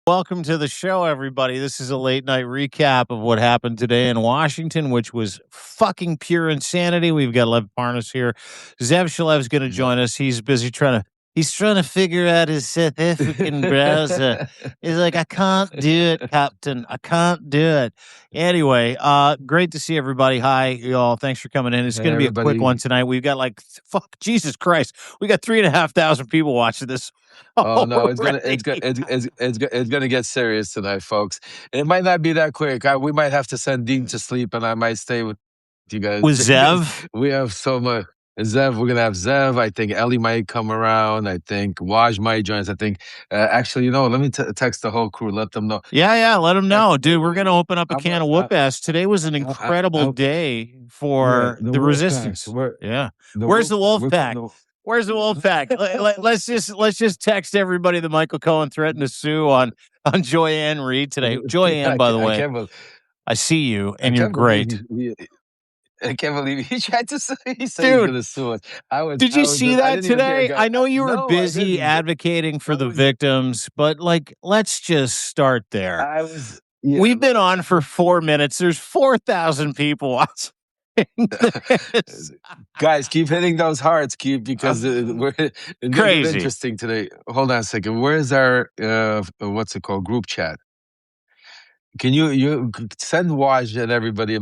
Welcome to the show, everybody. This is a late night recap of what happened today in Washington, which was fucking pure insanity. We've got Lev Parnas here. Zev Shalev's going to join us. He's busy he's trying to figure out his South African browser. He's like, I can't do it, Captain. I can't do it. Anyway, great to see everybody. Hi, y'all. Thanks for coming in. It's going to be a quick one tonight. We've got Jesus Christ. We got 3,500 people watching this. Oh no, it's gonna get serious tonight, folks. It might not be that quick. We might have to send Dean to sleep, and I might stay with you guys. With Zev? We have so much. Zev, we're gonna have Zev. I think Ellie might come around. I think Waj might join us. I think actually, let me text the whole crew. Let them know. Yeah, let them know, dude. We're gonna open up a can of whoop ass. Today was an incredible day for the resistance. Where's the wolf pack? Where's the wolf pack? Let's just text everybody that Michael Cohen threatened to sue on Joyanne Reed today. Joyanne, by the way, I see you and you're great. I can't believe he tried to sue. He said he's going to sue us. Did you see that today? I know you were busy advocating for the victims, but let's just start there. We've been on for 4 minutes. There's 4,000 people watching. Guys, keep hitting those hearts, because it's crazy interesting today. Hold on a second. Where's our what's it called, group chat? Can you send Waj and everybody?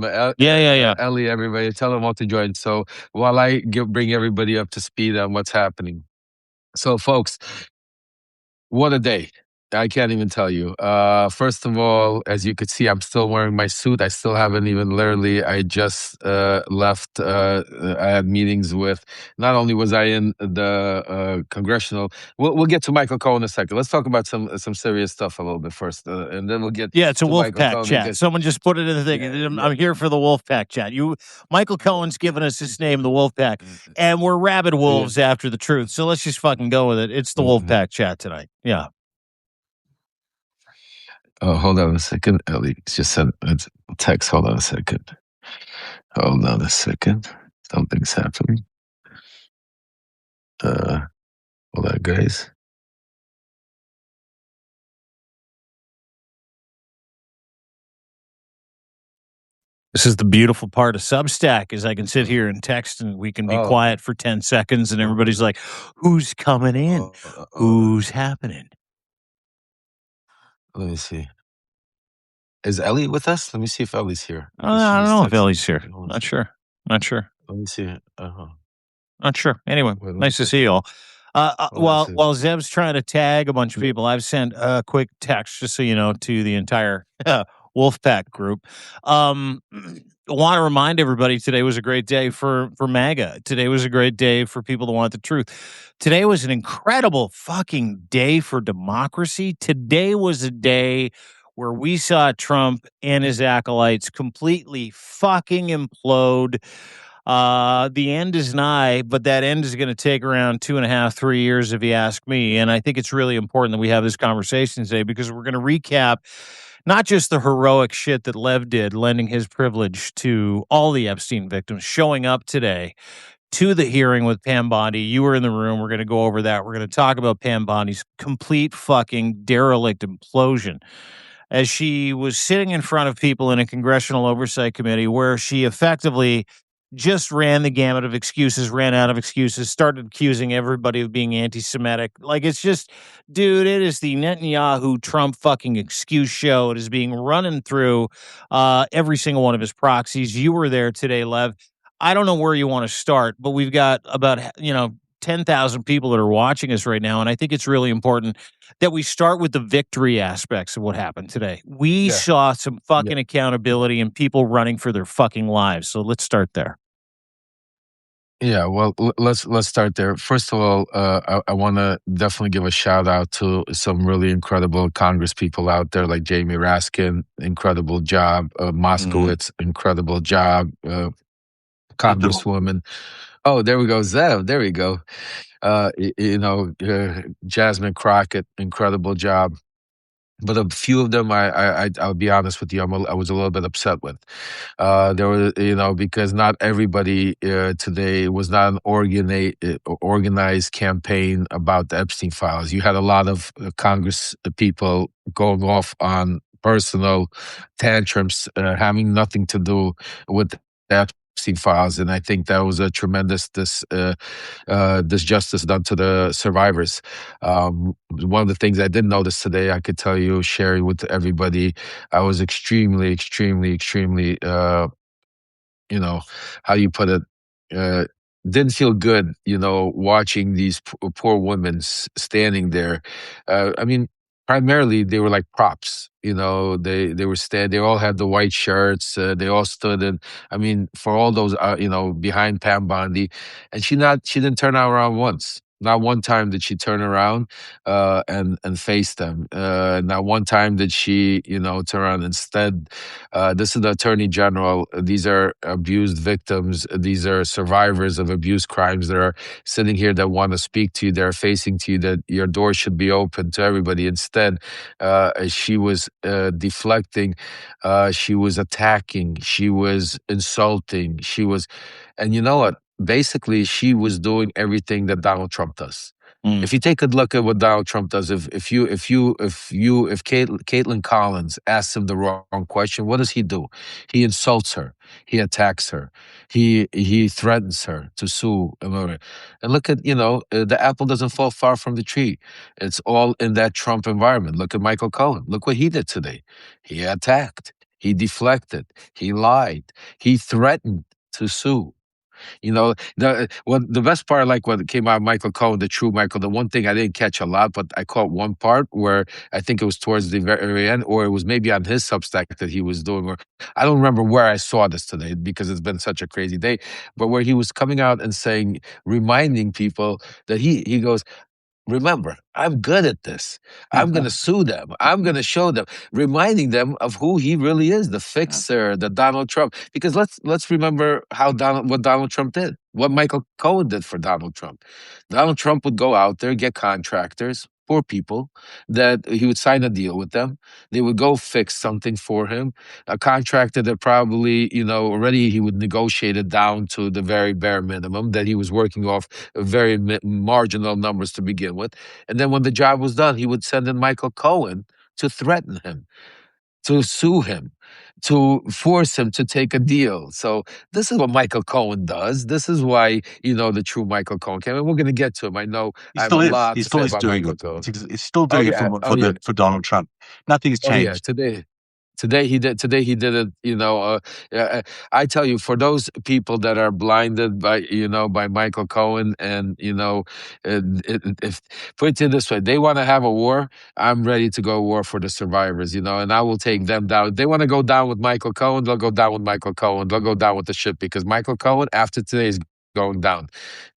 Ellie, everybody, tell them all to join. So while I bring everybody up to speed on what's happening. So, folks, what a day. I can't even tell you. First of all, as you could see, I'm still wearing my suit. I still haven't even I just left. I had meetings with, not only was I in the congressional, we'll get to Michael Cohen in a second. Let's talk about some serious stuff a little bit first, and then we'll get it's a wolf pack chat. Someone just put it in the thing. I'm here for the wolf pack chat. Michael Cohen's given us his name, the wolf pack, and we're rabid wolves after the truth. So let's just fucking go with it. It's the wolf pack chat tonight. Yeah. Oh, hold on a second. Ellie just sent a text. Hold on a second. Something's happening. Hold on, guys. This is the beautiful part of Substack, is I can sit here and text and we can be quiet for 10 seconds and everybody's like, who's coming in? Who's happening? Let me see. Is Ellie with us? Let me see if Ellie's here. I don't know if Ellie's here. Not sure. Let me see. Not sure. Anyway, nice to see you all. While Zeb's trying to tag a bunch of people, I've sent a quick text, just so you know, to the entire Wolfpack group. I want to remind everybody today was a great day for MAGA. Today was a great day for people that want the truth. Today was an incredible fucking day for democracy. Today was a day where we saw Trump and his acolytes completely fucking implode. The end is nigh, but that end is going to take around 2.5, 3 years, if you ask me. And I think it's really important that we have this conversation today, because we're going to recap not just the heroic shit that Lev did, lending his privilege to all the Epstein victims, showing up today to the hearing with Pam Bondi. You were in the room. We're going to go over that. We're going to talk about Pam Bondi's complete fucking derelict implosion as she was sitting in front of people in a congressional oversight committee where she effectively just ran the gamut of excuses, ran out of excuses, started accusing everybody of being anti-Semitic. It's just, dude, it is the Netanyahu Trump fucking excuse show. It is being running through every single one of his proxies. You were there today, Lev. I don't know where you want to start, but we've got about, 10,000 people that are watching us right now. And I think it's really important that we start with the victory aspects of what happened today. We saw some fucking accountability and people running for their fucking lives. So let's start there. Yeah, well, let's start there. First of all, I want to definitely give a shout out to some really incredible Congress people out there, like Jamie Raskin, incredible job. Moskowitz, incredible job. Congresswoman. Oh, there we go. Zev, there we go. Jasmine Crockett, incredible job. but a few of them, I'll be honest with you, I was a little bit upset with. There was, because not everybody today was not an organized campaign about the Epstein files. You had a lot of Congress people going off on personal tantrums, having nothing to do with the Epstein files, and I think that was a tremendous disjustice done to the survivors. One of the things I did notice today, I could tell you, sharing with everybody, I was extremely, extremely, extremely, you know, how you put it, uh, didn't feel good, watching these poor women standing there. I mean, primarily they were like props. They were they all had the white shirts. They all stood in. I mean, for all those, behind Pam Bondi, and she didn't turn around once. Not one time did she turn around and face them. Not one time did she, turn around. Instead, this is the Attorney General. These are abused victims. These are survivors of abuse crimes that are sitting here that want to speak to you. They're facing to you that your door should be open to everybody. Instead, she was deflecting. She was attacking. She was insulting. And you know what? Basically, she was doing everything that Donald Trump does. If you take a look at what Donald Trump does, if Caitlin Collins asks him the wrong question, what does he do? He insults her. He attacks her. He threatens her to sue. And look at the apple doesn't fall far from the tree. It's all in that Trump environment. Look at Michael Cohen. Look what he did today. He attacked. He deflected. He lied. He threatened to sue. The best part, like what came out of Michael Cohen, the true Michael, the one thing I didn't catch a lot, but I caught one part where I think it was towards the very end, or it was maybe on his Substack that he was doing, or I don't remember where I saw this today because it's been such a crazy day, but where he was coming out and saying, reminding people that he goes, remember, I'm good at this. I'm going to sue them. I'm going to show them, reminding them of who he really is, the fixer, the Donald Trump. Because let's remember what Donald Trump did, what Michael Cohen did for Donald Trump. Donald Trump would go out there, get contractors, poor people, that he would sign a deal with them. They would go fix something for him. A contractor that probably, already he would negotiate it down to the very bare minimum, that he was working off very marginal numbers to begin with. And then when the job was done, he would send in Michael Cohen to threaten him, to sue him, to force him to take a deal. So this is what Michael Cohen does. This is why, the true Michael Cohen came. And we're going to get to him. I know I have a lot to say about Michael Cohen. He's still doing it for Donald Trump. Nothing's changed. Oh, yeah, Today he did it. I tell you, for those people that are blinded by Michael Cohen, and if put it this way, they want to have a war. I'm ready to go war for the survivors. And I will take them down. If they want to go down with Michael Cohen, they'll go down with Michael Cohen. They'll go down with the ship, because Michael Cohen, after today, is going down.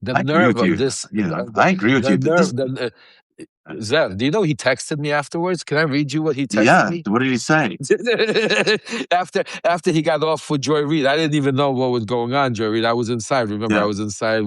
The nerve of this. I agree with you. Zev, do you know he texted me afterwards? Can I read you what he texted me? Yeah, what did he say? after he got off with Joy Reid, I didn't even know what was going on, Joy Reid. I was inside. Remember, I was inside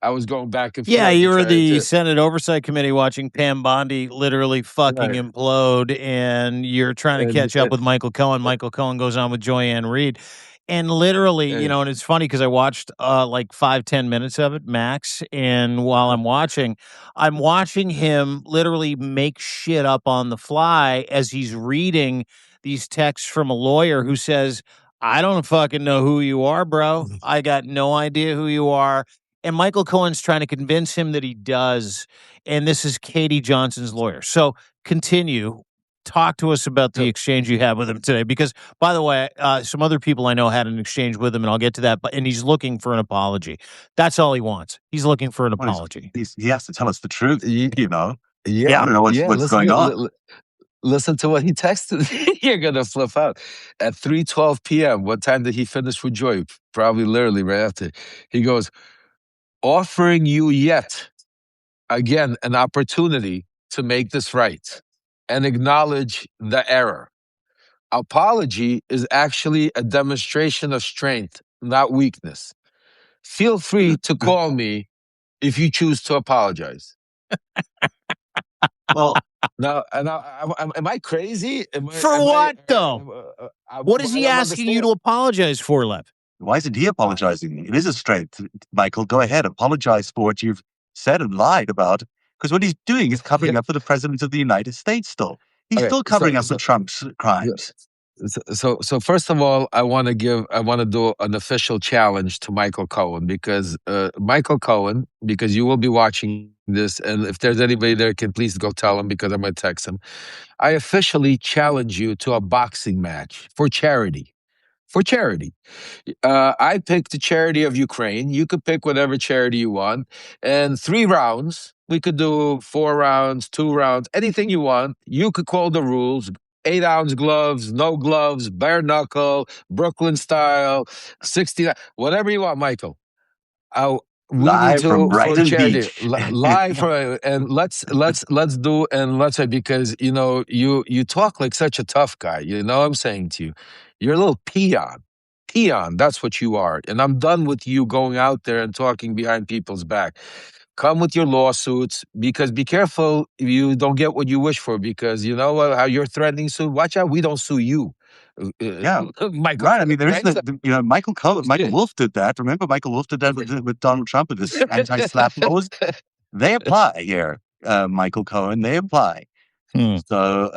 I was going back and forth. Yeah, you were the Senate Oversight Committee watching Pam Bondi literally fucking implode, and you're trying to catch up with Michael Cohen. Michael Cohen goes on with Joyanne Reid. And literally, and it's funny because I watched like 5-10 minutes of it max. And while I'm watching him literally make shit up on the fly as he's reading these texts from a lawyer who says, I don't fucking know who you are, bro. I got no idea who you are. And Michael Cohen's trying to convince him that he does. And this is Katie Johnson's lawyer. So continue. Talk to us about the exchange you had with him today, because, by the way, some other people I know had an exchange with him, and I'll get to that. And he's looking for an apology. That's all he wants. He's looking for an apology. He has to tell us the truth. Yeah, I don't know what's going on. Listen to what he texted. You're gonna flip out. At 3:12 p.m. What time did he finish with Joy? Probably literally right after. He goes, offering you yet again an opportunity to make this right and acknowledge the error. Apology is actually a demonstration of strength, not weakness. Feel free to call me if you choose to apologize. Well, Now, am I crazy? For what, though? What is he asking you to apologize for, Lev? Why isn't he apologizing? It is a strength. Michael, go ahead. Apologize for what you've said and lied about. Because what he's doing is covering up for the president of the United States still. He's still covering up for Trump's crimes. So first of all, I want to do an official challenge to Michael Cohen, because Michael Cohen, because you will be watching this, and if there's anybody there, can please go tell him, because I'm going to text him. I officially challenge you to a boxing match for charity. For charity. I picked the charity of Ukraine. You could pick whatever charity you want. And 3 rounds. We could do 4 rounds, 2 rounds, anything you want. You could call the rules. 8-ounce gloves, no gloves, bare knuckle, Brooklyn style, 60, whatever you want, Michael. We live need to from Brighton charity. Beach. Live from, and let's do, and let's say, because you talk like such a tough guy. You know what I'm saying to you? You're a little peon. That's what you are. And I'm done with you going out there and talking behind people's back. Come with your lawsuits, because be careful you don't get what you wish for, because you know what, how you're threatening suit. Watch out, we don't sue you. Yeah, Michael, right. I mean, there is Michael Wolff did that. Remember, Michael Wolff did that with Donald Trump with his anti-slap laws. They apply here, Michael Cohen. They apply. So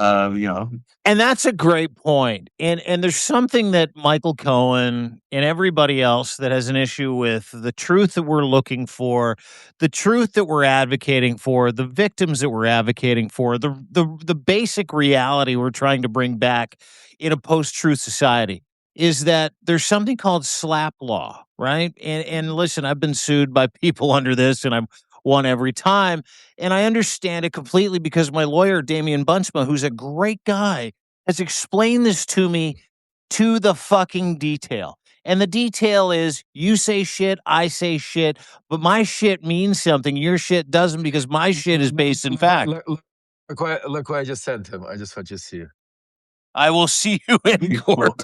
and that's a great point. And there's something that Michael Cohen and everybody else that has an issue with the truth that we're looking for, the truth that we're advocating for, the victims that we're advocating for, the basic reality we're trying to bring back in a post-truth society, is that there's something called slap law, right? And listen, I've been sued by people under this, and I've won every time. And I understand it completely, because my lawyer, Damian Bunchma, who's a great guy, has explained this to me to the fucking detail. And the detail is, you say shit, I say shit, but my shit means something. Your shit doesn't, because my shit is based in fact. Look what I just sent him. I just want you to see it. I will see you in court.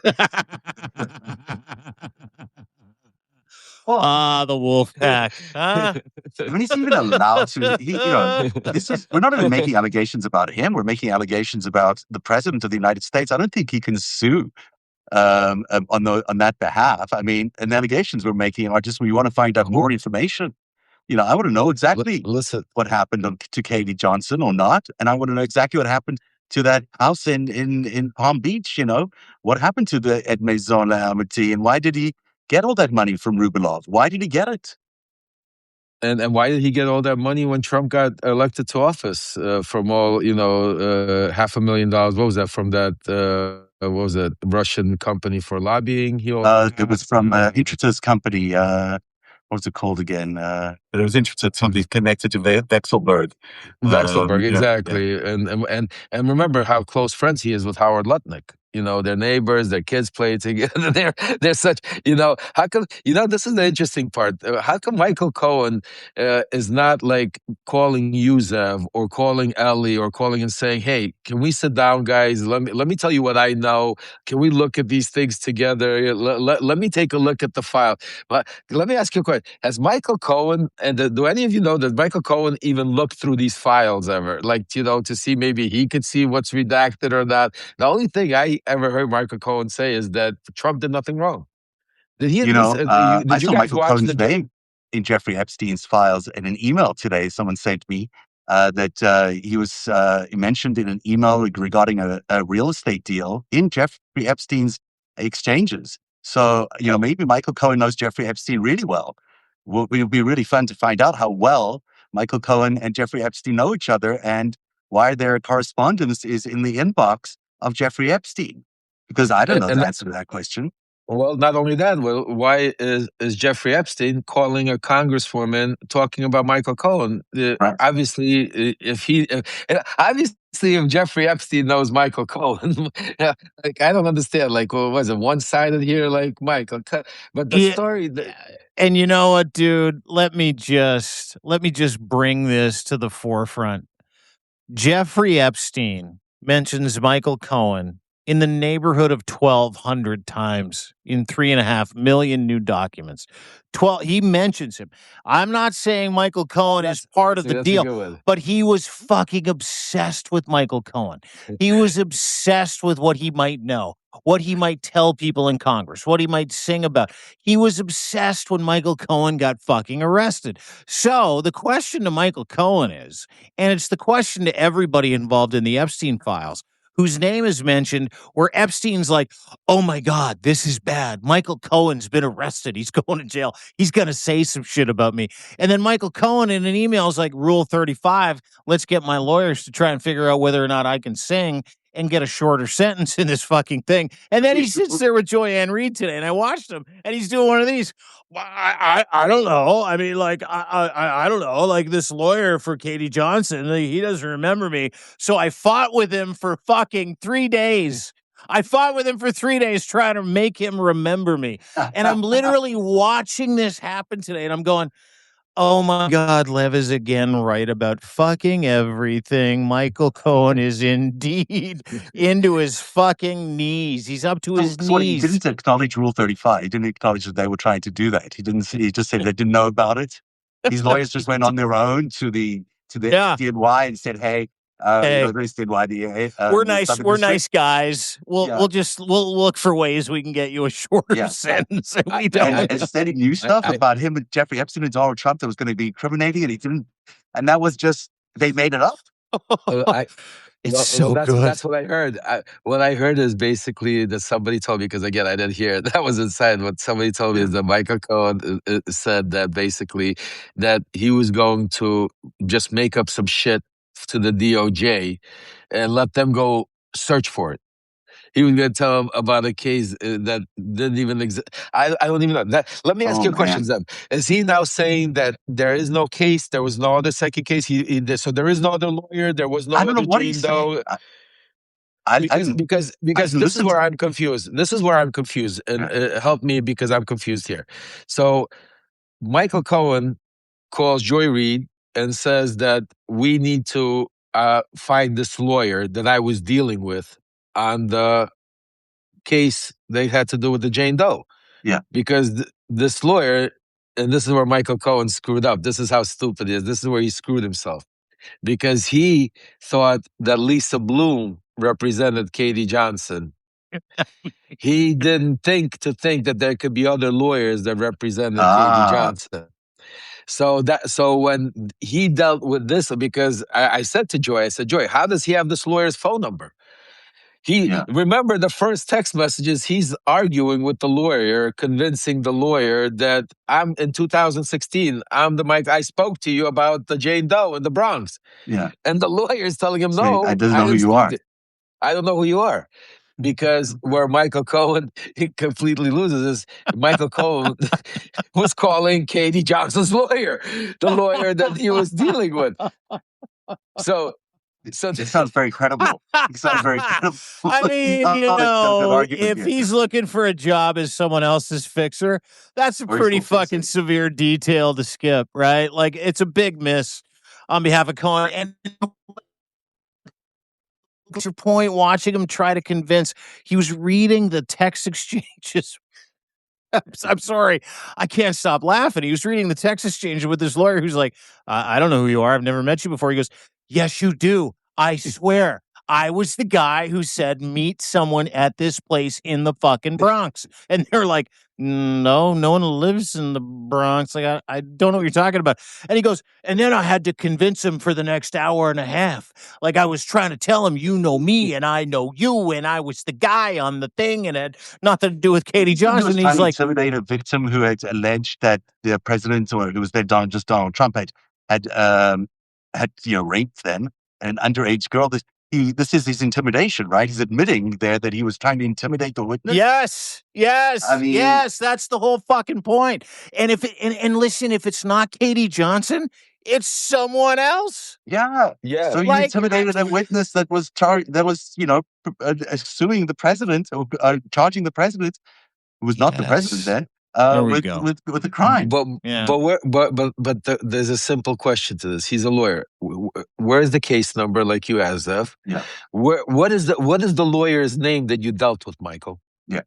The wolf pack. I mean, he's even allowed to. We're not even making allegations about him. We're making allegations about the president of the United States. I don't think he can sue on that behalf. I mean, and the allegations we're making are just, we want to find out more information. I want to know exactly what happened to Katie Johnson or not, and I want to know exactly what happened to that house in Palm Beach. What happened to the Ed Maison Amity, and why did he get all that money from Rubelov? Why did he get it? And why did he get all that money when Trump got elected to office from all, $500,000? What was that from that? What was that Russian company for lobbying? It was from Intratus company. What was it called again? But it was interested, somebody connected to Vexelberg. Vexelberg, exactly. Yeah. And remember how close friends he is with Howard Lutnick. Their neighbors, their kids play together. They're such, how come, this is the interesting part. How come Michael Cohen is not like calling you, Zev, or calling Ellie, or calling and saying, hey, can we sit down, guys? Let me tell you what I know. Can we look at these things together? Let me take a look at the file. But let me ask you a question. Has Michael Cohen, and do any of you know that Michael Cohen even looked through these files ever? Like, to see maybe he could see what's redacted or not. The only thing I ever heard Michael Cohen say is that Trump did nothing wrong. Did he? I saw Michael Cohen's name in Jeffrey Epstein's files in an email today. Someone sent me that he was mentioned in an email regarding a real estate deal in Jeffrey Epstein's exchanges. So, maybe Michael Cohen knows Jeffrey Epstein really well. It would be really fun to find out how well Michael Cohen and Jeffrey Epstein know each other, and why their correspondence is in the inbox of Jeffrey Epstein. Because I don't know the answer to that question. Well, not only that, why is Jeffrey Epstein calling a congresswoman talking about Michael Cohen? Right. Obviously, if Jeffrey Epstein knows Michael Cohen, like, I don't understand. Like, was it one-sided here? Like, Michael, but the story. And you know what, dude? Let me just bring this to the forefront. Jeffrey Epstein mentions Michael Cohen in the neighborhood of 1,200 times in 3.5 million new documents. He mentions him. I'm not saying Michael Cohen is part of the deal, but he was fucking obsessed with Michael Cohen. He was obsessed with what he might know, what he might tell people in Congress, what he might sing about. He was obsessed when Michael Cohen got fucking arrested. So the question to Michael Cohen is, and it's the question to everybody involved in the Epstein files, whose name is mentioned, where Epstein's like, oh my God, this is bad. Michael Cohen's been arrested. He's going to jail. He's going to say some shit about me. And then Michael Cohen in an email is like, Rule 35, let's get my lawyers to try and figure out whether or not I can sing and get a shorter sentence in this fucking thing. And then he sits there with Joy-Ann Reid today, and I watched him, and he's doing one of these. Well, I don't know. I mean, like, I don't know. Like, this lawyer for Katie Johnson, he doesn't remember me. So I fought with him for fucking 3 days. I fought with him for 3 days trying to make him remember me. And I'm literally watching this happen today, and I'm going, oh my God, Lev is again right about fucking everything. Michael Cohen is indeed into his fucking knees. He's up to his knees. He didn't acknowledge Rule 35. He didn't acknowledge that they were trying to do that. He just said they didn't know about it. These lawyers just went on their own to the DNY and said, hey, we're nice guys. We'll look for ways we can get you a shorter sentence. And we don't. And said he knew stuff about him and Jeffrey Epstein and Donald Trump that was going to be incriminating, and he didn't. And that was just, they made it up. That's good. That's what I heard. What I heard is basically that somebody told me, because again, I didn't hear it. That was inside. What somebody told me is that Michael Cohen said that basically that he was going to just make up some shit to the DOJ and let them go search for it. He was going to tell them about a case that didn't even exist. I don't even know. Let me ask you a question, Zeb. Is he now saying that there is no case, there was no other second case, so there is no other lawyer, there was no other Jane Doe? Because this is where I'm confused. And help me because I'm confused here. So Michael Cohen calls Joy Reid and says that we need to find this lawyer that I was dealing with on the case they had to do with the Jane Doe. Yeah. Because this lawyer, and this is where Michael Cohen screwed up. This is how stupid he is. This is where he screwed himself. Because he thought that Lisa Bloom represented Katie Johnson. He didn't think that there could be other lawyers that represented Katie Johnson. So when he dealt with this, because I said to Joy, Joy, how does he have this lawyer's phone number? Remember the first text messages, he's arguing with the lawyer, convincing the lawyer that I'm in 2016, I'm the Mike, I spoke to you about the Jane Doe in the Bronx. Yeah. And the lawyer is telling him, no, I don't know who you are. I don't know who you are. Because where Michael Cohen he completely loses is Michael Cohen was calling Katie Johnson's lawyer, the lawyer that he was dealing with. So it sounds very credible. It sounds very credible. I mean, if he's looking for a job as someone else's fixer, that's a pretty fucking severe detail to skip, right? Like, it's a big miss on behalf of Cohen. And your point, watching him try to convince, he was reading the text exchanges. I'm sorry, I can't stop laughing. He was reading the text exchange with this lawyer who's like, I don't know who you are. I've never met you before. He goes, yes, you do. I swear. I was the guy who said, meet someone at this place in the fucking Bronx. And they're like, no one lives in the Bronx. Like, I don't know what you're talking about. And he goes, and then I had to convince him for the next hour and a half. Like, I was trying to tell him, you know me and I know you. And I was the guy on the thing and it had nothing to do with Katie Johnson. He was he's like, intimidate a victim who had alleged that the president, or who was then just Donald Trump, had raped them, an underage girl. This is his intimidation, right? He's admitting there that he was trying to intimidate the witness. Yes. I mean, yes, that's the whole fucking point. And and listen, if it's not Katie Johnson, it's someone else. Yeah. So you intimidated a witness that was suing the president or charging the president, who was not the president then. with the crime. There's a simple question to this. He's a lawyer. Where's the case number, like you asked, Zev? Yeah. What is the lawyer's name that you dealt with, Michael? Yeah.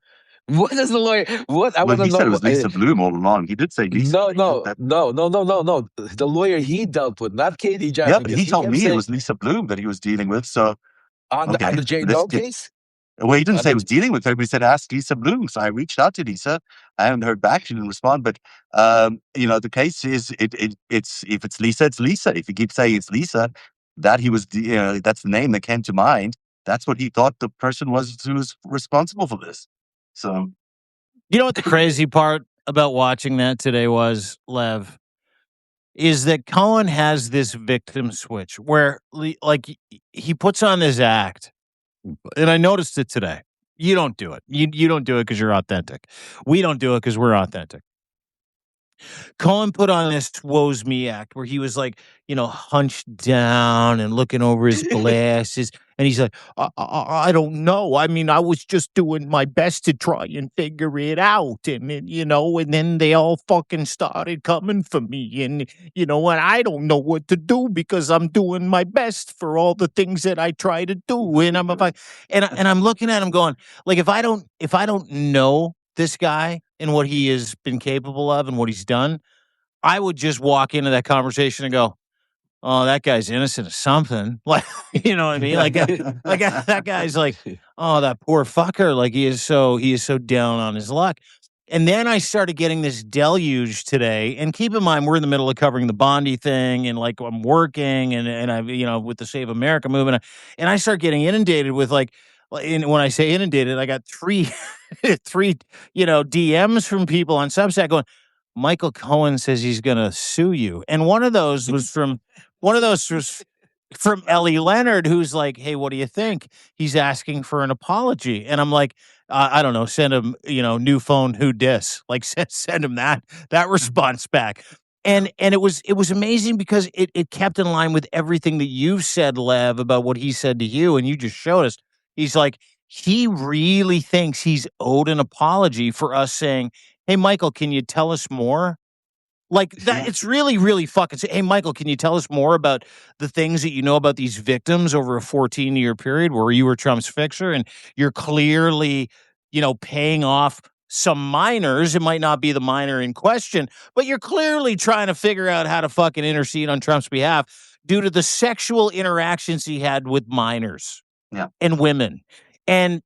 What is the lawyer? What I want to know. He said it was Lisa Bloom all along. He did say Lisa. No. The lawyer he dealt with, not Katie Jack. Yeah, but he told me it was Lisa Bloom that he was dealing with. So on the Jane Doe case. Well, he didn't say he was dealing with her, but he said ask Lisa Bloom. So I reached out to Lisa. I haven't heard back. She didn't respond. But the case is it's if it's Lisa, it's Lisa. If you keep saying it's Lisa, that's the name that came to mind. That's what he thought the person was who was responsible for this. So, you know what the crazy part about watching that today was, Lev, is that Cohen has this victim switch where, like, he puts on this act, and I noticed it today. You don't do it. You don't do it because you're authentic. We don't do it because we're authentic. Cohen put on this woe's me act where he was like, hunched down and looking over his glasses. And he's like, I don't know. I mean, I was just doing my best to try and figure it out. And then they all fucking started coming for me. And, and I don't know what to do because I'm doing my best for all the things that I try to do. And I'm like, and I'm looking at him going, like, if I don't know this guy and what he has been capable of and what he's done, I would just walk into that conversation and go, oh, that guy's innocent of something. Like, you know what I mean? Like that guy's like, oh, that poor fucker. Like he is so down on his luck. And then I started getting this deluge today. And keep in mind, we're in the middle of covering the Bondi thing, and like I'm working and I, with the Save America movement, and I start getting inundated with and when I say inundated, I got three DMs from people on Substack going, Michael Cohen says he's going to sue you. And one of those was from Ellie Leonard, who's like, hey, what do you think? He's asking for an apology. And I'm like, I don't know, send him, new phone, who dis? Like send him that response back. And it was amazing because it kept in line with everything that you've said, Lev, about what he said to you. And you just showed us. He's like, he really thinks he's owed an apology for us saying, hey, Michael, can you tell us more? Like that, yeah. It's really, really fucking. Hey, Michael, can you tell us more about the things that you know about these victims over a 14-year period where you were Trump's fixer and you're clearly, paying off some minors? It might not be the minor in question, but you're clearly trying to figure out how to fucking intercede on Trump's behalf due to the sexual interactions he had with minors. Yeah. And women. And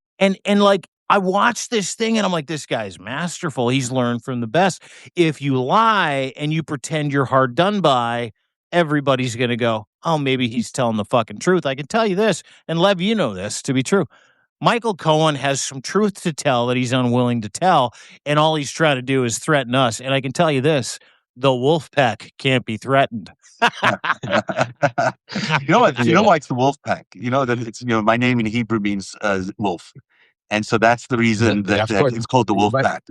like, I watched this thing and I'm like, this guy's masterful. He's learned from the best. If you lie and you pretend you're hard done by, everybody's going to go, oh, maybe he's telling the fucking truth. I can tell you this, and Lev, you know this to be true. Michael Cohen has some truth to tell that he's unwilling to tell, and all he's trying to do is threaten us. And I can tell you this, the wolf pack can't be threatened. You know what? You know why it's the wolf pack? You know that it's my name in Hebrew means wolf, and so that's the reason that it's called the wolf pack.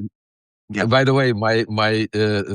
Yeah. By the way, my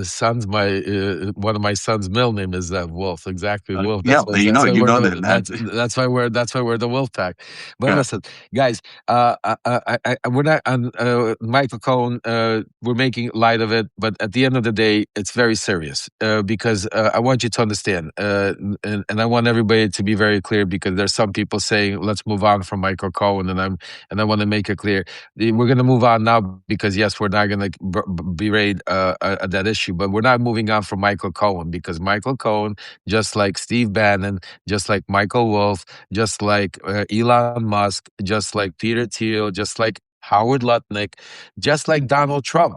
son's one of my son's middle name is Wolf. Exactly, Wolf. That's you know that. That's why we're the Wolf Pack. But listen, guys, we're not on Michael Cohen. We're making light of it, but at the end of the day, it's very serious because I want you to understand, and I want everybody to be very clear because there's some people saying let's move on from Michael Cohen, and I want to make it clear we're going to move on now because yes, we're not going to berate that issue, but we're not moving on from Michael Cohen because Michael Cohen, just like Steve Bannon, just like Michael Wolff, just like Elon Musk, just like Peter Thiel, just like Howard Lutnick, just like Donald Trump,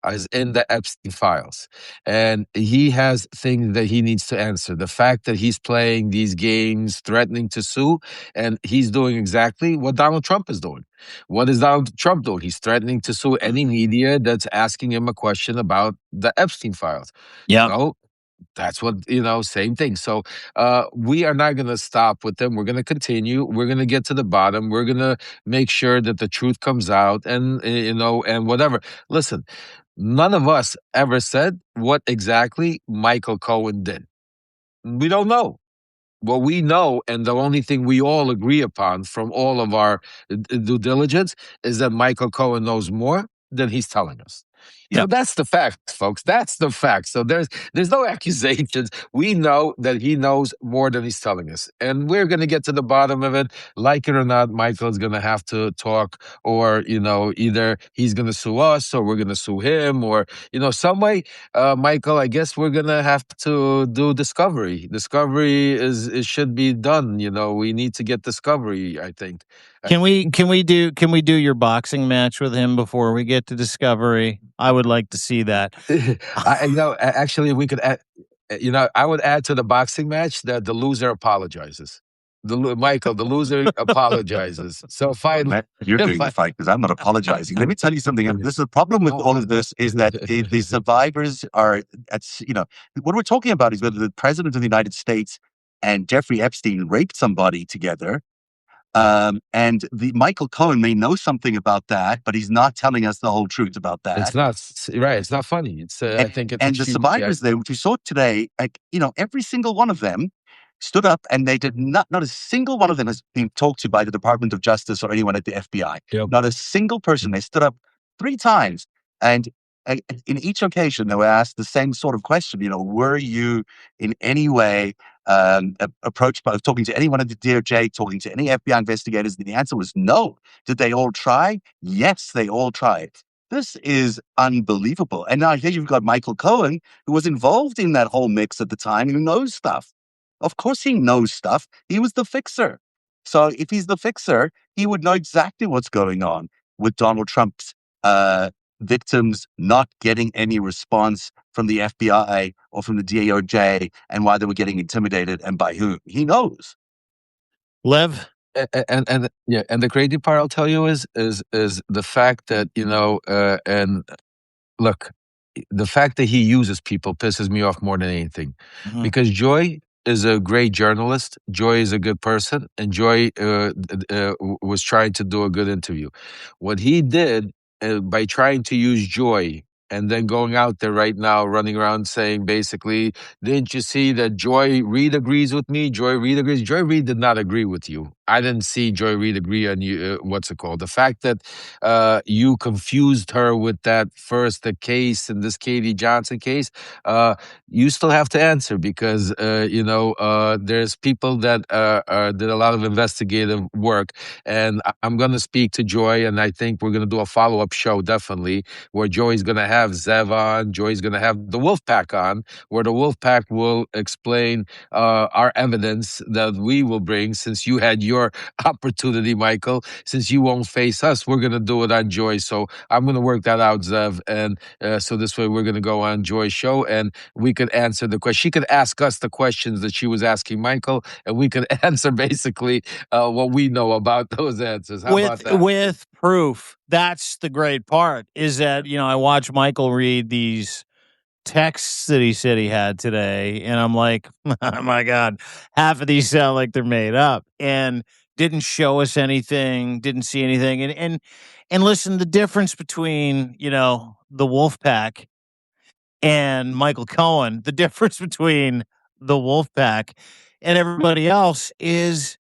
is in the Epstein files. And he has things that he needs to answer. The fact that he's playing these games, threatening to sue, and he's doing exactly what Donald Trump is doing. What is Donald Trump doing? He's threatening to sue any media that's asking him a question about the Epstein files. Yeah. That's what, same thing. So we are not going to stop with them. We're going to continue. We're going to get to the bottom. We're going to make sure that the truth comes out and, and whatever. Listen, none of us ever said what exactly Michael Cohen did. We don't know. What we know, and the only thing we all agree upon from all of our due diligence, is that Michael Cohen knows more than he's telling us. So that's the fact, folks. That's the fact. So there's no accusations. We know that he knows more than he's telling us. And we're going to get to the bottom of it. Like it or not, Michael's going to have to talk, or, either he's going to sue us or we're going to sue him, or, some way. Michael, I guess we're going to have to do discovery. Discovery it should be done. We need to get discovery, I think. Can we do your boxing match with him before we get to discovery? I would like to see that. Actually, we could add, I would add to the boxing match that the loser apologizes. Michael, the loser apologizes. So fine. You're doing the fight because I'm not apologizing. Let me tell you something. This is the problem with all of this is that the survivors are, what we're talking about is whether the president of the United States and Jeffrey Epstein raped somebody together. And the Michael Cohen may know something about that, but he's not telling us the whole truth about that. It's not right. It's not funny. I think it's and the survivors there, which we saw today, every single one of them stood up, and they did not a single one of them has been talked to by the Department of Justice or anyone at the FBI. Yep. Not a single person. They stood up 3 times, and in each occasion they were asked the same sort of question. Were you in any way approached by talking to anyone at the DOJ, talking to any FBI investigators? And the answer was no. Did they all try? Yes, they all tried. This is unbelievable. And now here you've got Michael Cohen, who was involved in that whole mix at the time, who knows stuff. Of course he knows stuff. He was the fixer. So if he's the fixer, he would know exactly what's going on with Donald Trump's victims not getting any response from the FBI or from the DOJ, and why they were getting intimidated and by whom. He knows. Lev? And the crazy part, I'll tell you, is the fact that, and look, the fact that he uses people pisses me off more than anything. Mm-hmm. Because Joy is a great journalist. Joy is a good person. And Joy was trying to do a good interview. What he did by trying to use Joy and then going out there right now, running around saying basically, didn't you see that Joy Reid agrees with me? Joy Reid agrees. Joy Reid did not agree with you. I didn't see Joy Reid agree on you. What's it called? The fact that you confused her with that the case in this Katie Johnson case, you still have to answer because, there's people that did a lot of investigative work. And I'm going to speak to Joy, and I think we're going to do a follow-up show, definitely, where Joy's going to have Zev on, Joy's going to have the Wolfpack on, where the Wolfpack will explain our evidence that we will bring. Since you had your opportunity, Michael, since you won't face us, we're going to do it on Joy. So I'm going to work that out, Zev. And so this way we're going to go on Joy's show, and we could answer the question. She could ask us the questions that she was asking Michael, and we could answer basically what we know about those answers. How about that? With proof. That's the great part, is that, I watch Michael read these texts that he said he had today, and I'm like, oh my God, half of these sound like they're made up, and didn't show us anything, didn't see anything. And listen, the difference between, the Wolfpack and Michael Cohen, the difference between the Wolfpack and everybody else is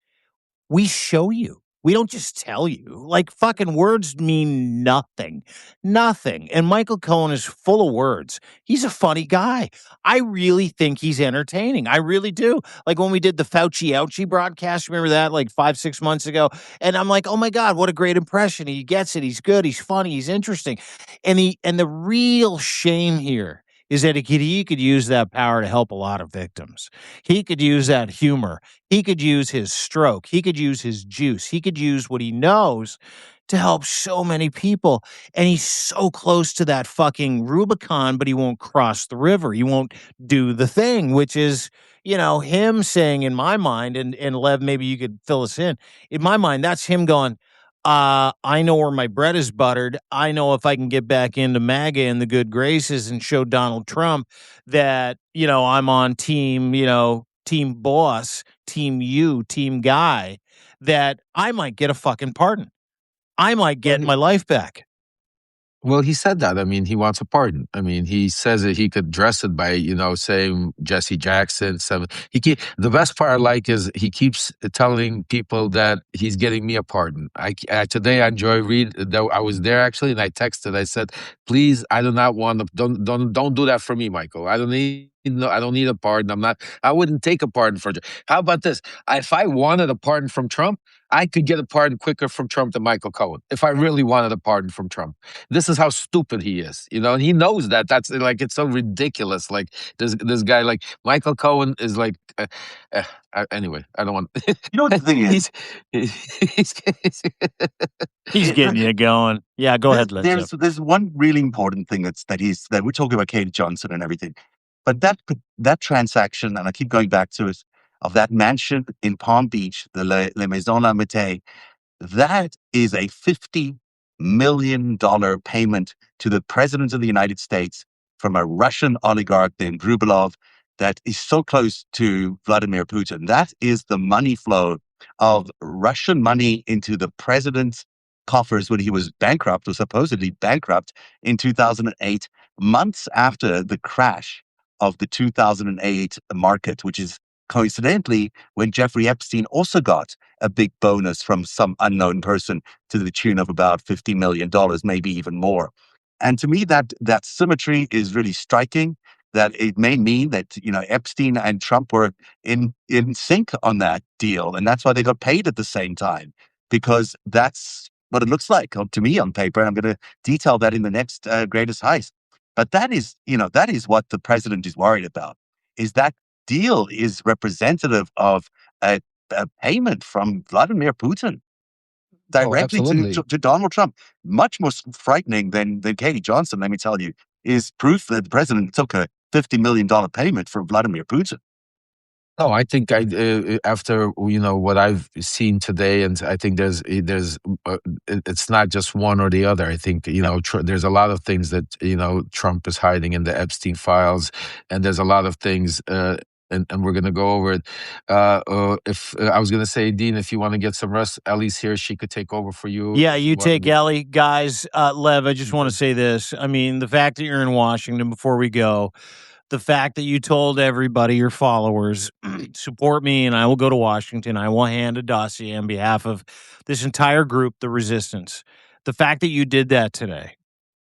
we show you. We don't just tell you. Like, fucking words mean nothing. Nothing. And Michael Cohen is full of words. He's a funny guy. I really think he's entertaining. I really do. Like when we did the Fauci Ouchie broadcast, remember that, like 5-6 months ago? And I'm like, oh my God, what a great impression. He gets it. He's good. He's funny. He's interesting. And the real shame here is that he could use that power to help a lot of victims. He could use that humor. He could use his stroke. He could use his juice. He could use what he knows to help so many people. And he's so close to that fucking Rubicon, but he won't cross the river. He won't do the thing, which is, him saying, in my mind, and Lev, maybe you could fill us in my mind, that's him going, I know where my bread is buttered. I know if I can get back into MAGA and the good graces and show Donald Trump that, I'm on team, team boss, team you, team guy, that I might get a fucking pardon. I might get my life back. Well, he said that. I mean, he wants a pardon. I mean, he says that he could dress it by, saying Jesse Jackson. The best part I like is he keeps telling people that he's getting me a pardon. Today I enjoy read. I was there actually, and I texted. I said, "Please, I do not want to. Don't do that for me, Michael. I don't need. No, I don't need a pardon. I'm not. I wouldn't take a pardon for. How about this? If I wanted a pardon from Trump, I could get a pardon quicker from Trump than Michael Cohen. If I really wanted a pardon from Trump." This is how stupid he is, and he knows that. That's like, it's so ridiculous. Like this guy, like Michael Cohen, is like. Anyway, I don't want. You know what the thing is? He's getting you going. Yeah, go ahead. There's one really important thing that we're talking about Katie Johnson and everything, but that transaction, and I keep going back to it, of that mansion in Palm Beach, the Le Maison La Mette, that is a $50 million payment to the President of the United States from a Russian oligarch named Rubelov that is so close to Vladimir Putin. That is the money flow of Russian money into the president's coffers when he was bankrupt, or supposedly bankrupt, in 2008, months after the crash of the 2008 market, which is coincidentally when Jeffrey Epstein also got a big bonus from some unknown person to the tune of about $50 million, maybe even more. And to me, that symmetry is really striking, that it may mean that, Epstein and Trump were in sync on that deal. And that's why they got paid at the same time, because that's what it looks like to me on paper. And I'm going to detail that in the next Greatest Heist. But that is what the president is worried about, is that deal is representative of a payment from Vladimir Putin directly to Donald Trump. Much more frightening than Katie Johnson, let me tell you, is proof that the president took a $50 million payment from Vladimir Putin. No, I think after what I've seen today, and I think it's not just one or the other. I think there's a lot of things that Trump is hiding in the Epstein files, and there's a lot of things. And we're going to go over it. If I was going to say, Dean, if you want to get some rest, Ellie's here. She could take over for you. Yeah, you take Ellie. Guys, Lev, I just want to say this. I mean, the fact that you're in Washington, before we go, the fact that you told everybody, your followers, support me and I will go to Washington. I will hand a dossier on behalf of this entire group, the resistance. The fact that you did that today,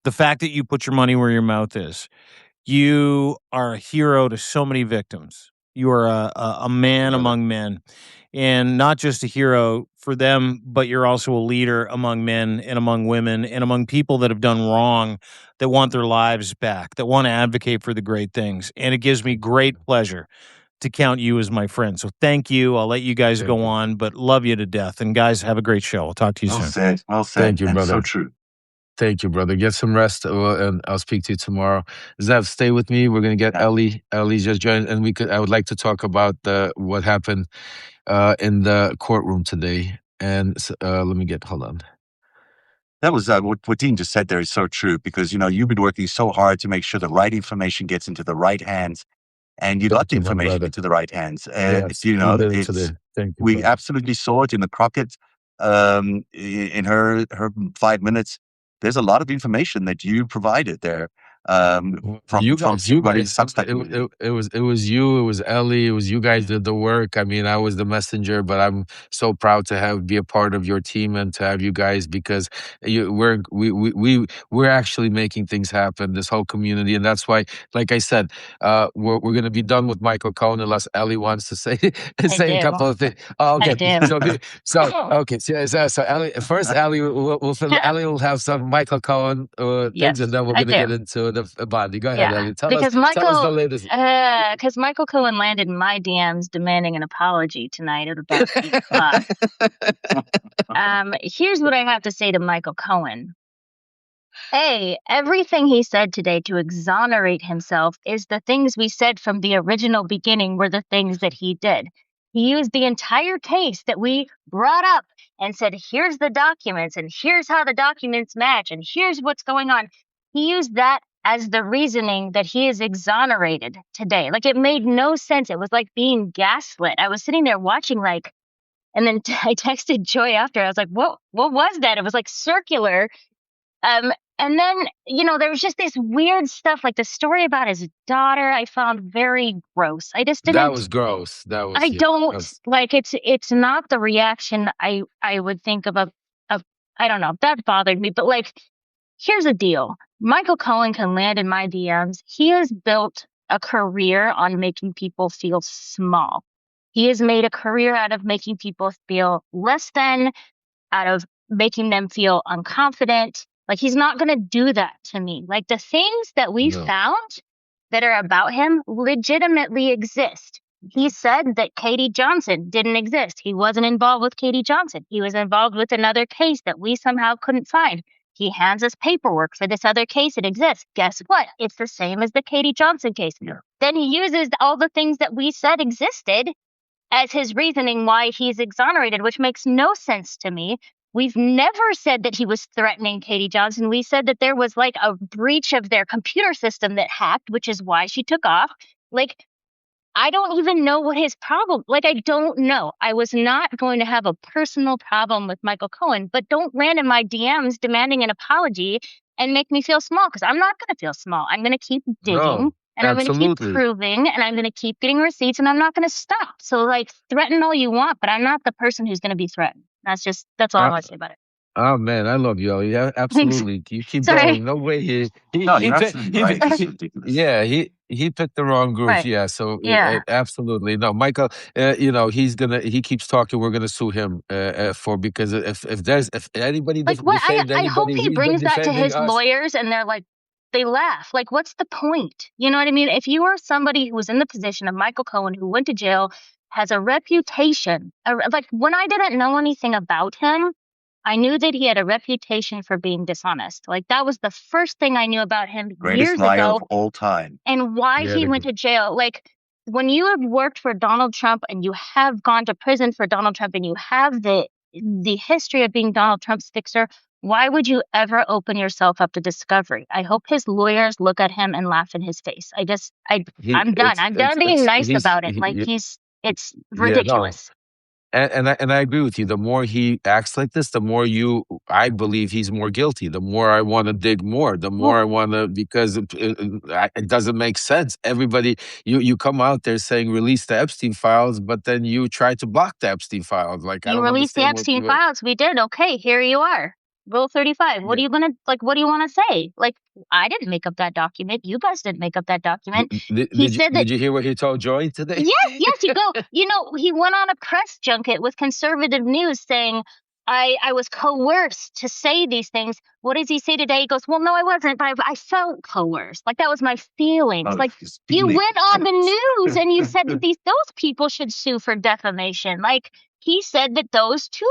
the fact that you put your money where your mouth is, you are a hero to so many victims. You are a man among men, and not just a hero for them, but you're also a leader among men and among women and among people that have done wrong, that want their lives back, that want to advocate for the great things. And it gives me great pleasure to count you as my friend. So thank you. I'll let you guys go on, but love you to death. And guys, have a great show. I'll talk to you soon. Well said. Thank you, brother. So true. Thank you, brother. Get some rest, and I'll speak to you tomorrow. Zev, stay with me. We're going to get Ellie. Ellie just joined, and I would like to talk about what happened in the courtroom today. And let me hold on. That was what Dean just said there is so true, because you've been working so hard to make sure the right information gets into the right hands, and you got the information into the right hands. We absolutely saw it in the Crockett, in her 5 minutes. There's a lot of information that you provided there. From you guys, it was you, it was Ellie, it was you guys did the work. I mean, I was the messenger, but I'm so proud to be a part of your team and to have you guys, because we're actually making things happen, this whole community. And that's why, like I said, we're going to be done with Michael Cohen unless Ellie wants to say a couple of things. Oh, okay. So Ellie, first Ellie Ellie will have some Michael Cohen things, and then we're going to get into the Bondi. Go ahead, Ellie. Tell us the latest. Because Michael Cohen landed in my DMs demanding an apology tonight at about 8 o'clock. Here's what I have to say to Michael Cohen. Everything he said today to exonerate himself is the things we said from the original beginning were the things that he did. He used the entire case that we brought up and said, here's the documents, and here's how the documents match, and here's what's going on. He used that as the reasoning that he is exonerated today. Like, it made no sense. It was like being gaslit. I was sitting there watching, and then I texted Joy after. I was like, what was that? It was like circular. And then, there was just this weird stuff, like the story about his daughter I found very gross. I just didn't. That was gross. That was, I don't like it's not the reaction I would think of I don't know. That bothered me. But like, here's the deal. Michael Cohen can land in my DMs. He has built a career on making people feel small. He has made a career out of making people feel less than, out of making them feel unconfident. Like, he's not going to do that to me. Like, the things that we found that are about him legitimately exist. He said that Katie Johnson didn't exist. He wasn't involved with Katie Johnson. He was involved with another case that we somehow couldn't find. He hands us paperwork for this other case that exists. Guess what? It's the same as the Katie Johnson case. Yeah. Then he uses all the things that we said existed as his reasoning why he's exonerated, which makes no sense to me. We've never said that he was threatening Katie Johnson. We said that there was like a breach of their computer system that hacked, which is why she took off. Like, I don't even know what his problem. Like, I don't know. I was not going to have a personal problem with Michael Cohen, but don't land in my DMs demanding an apology and make me feel small, because I'm not going to feel small. I'm going to keep digging, and I'm going to keep proving, and I'm going to keep getting receipts, and I'm not going to stop. So, like, threaten all you want, but I'm not the person who's going to be threatened. That's all I want to say about it. Oh man, I love you. Yeah, absolutely. You keep going. No way. He picked the wrong group. Right. Yeah. So absolutely. No, Michael, he keeps talking. We're gonna sue him because if anybody like what I hope he brings that to his lawyers, and they're like, they laugh. Like, what's the point? You know what I mean? If you are somebody who was in the position of Michael Cohen, who went to jail, has a reputation, like, when I didn't know anything about him, I knew that he had a reputation for being dishonest. Like, that was the first thing I knew about him years ago. Greatest liar of all time. And why he went to jail. Like, when you have worked for Donald Trump and you have gone to prison for Donald Trump and you have the history of being Donald Trump's fixer, why would you ever open yourself up to discovery? I hope his lawyers look at him and laugh in his face. I'm done. I'm done being nice about it. Like, it's ridiculous. And I agree with you. The more he acts like this, the more I believe he's more guilty. The more I want to dig more, the more I want to, because it doesn't make sense. Everybody, you come out there saying release the Epstein files, but then you try to block the Epstein files. Like, you released the Epstein files. We did. Okay, here you are. Rule 35. What are you going to, like, what do you want to say? Like, I didn't make up that document. You guys didn't make up that document. Did you hear what he told Joy today? Yes, you go. He went on a press junket with conservative news saying, I was coerced to say these things. What does he say today? He goes, well, no, I wasn't, but I felt coerced. Like, that was my feelings. Like, you went on the news and you said that those people should sue for defamation. Like, he said that those two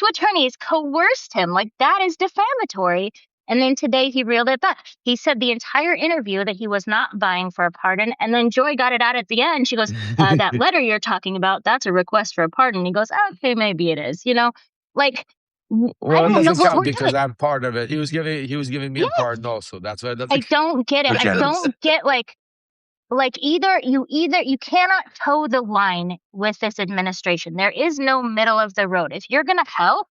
attorneys coerced him. Like, that is defamatory. And then today he reeled it back. He said the entire interview that he was not vying for a pardon. And then Joy got it out at the end. She goes, that letter you're talking about, that's a request for a pardon. He goes, okay, maybe it is. Like, well, it doesn't count because I'm part of it. He was giving me a pardon also. That's why I don't get it. I don't get either you cannot toe the line with this administration. There is no middle of the road. If you're going to help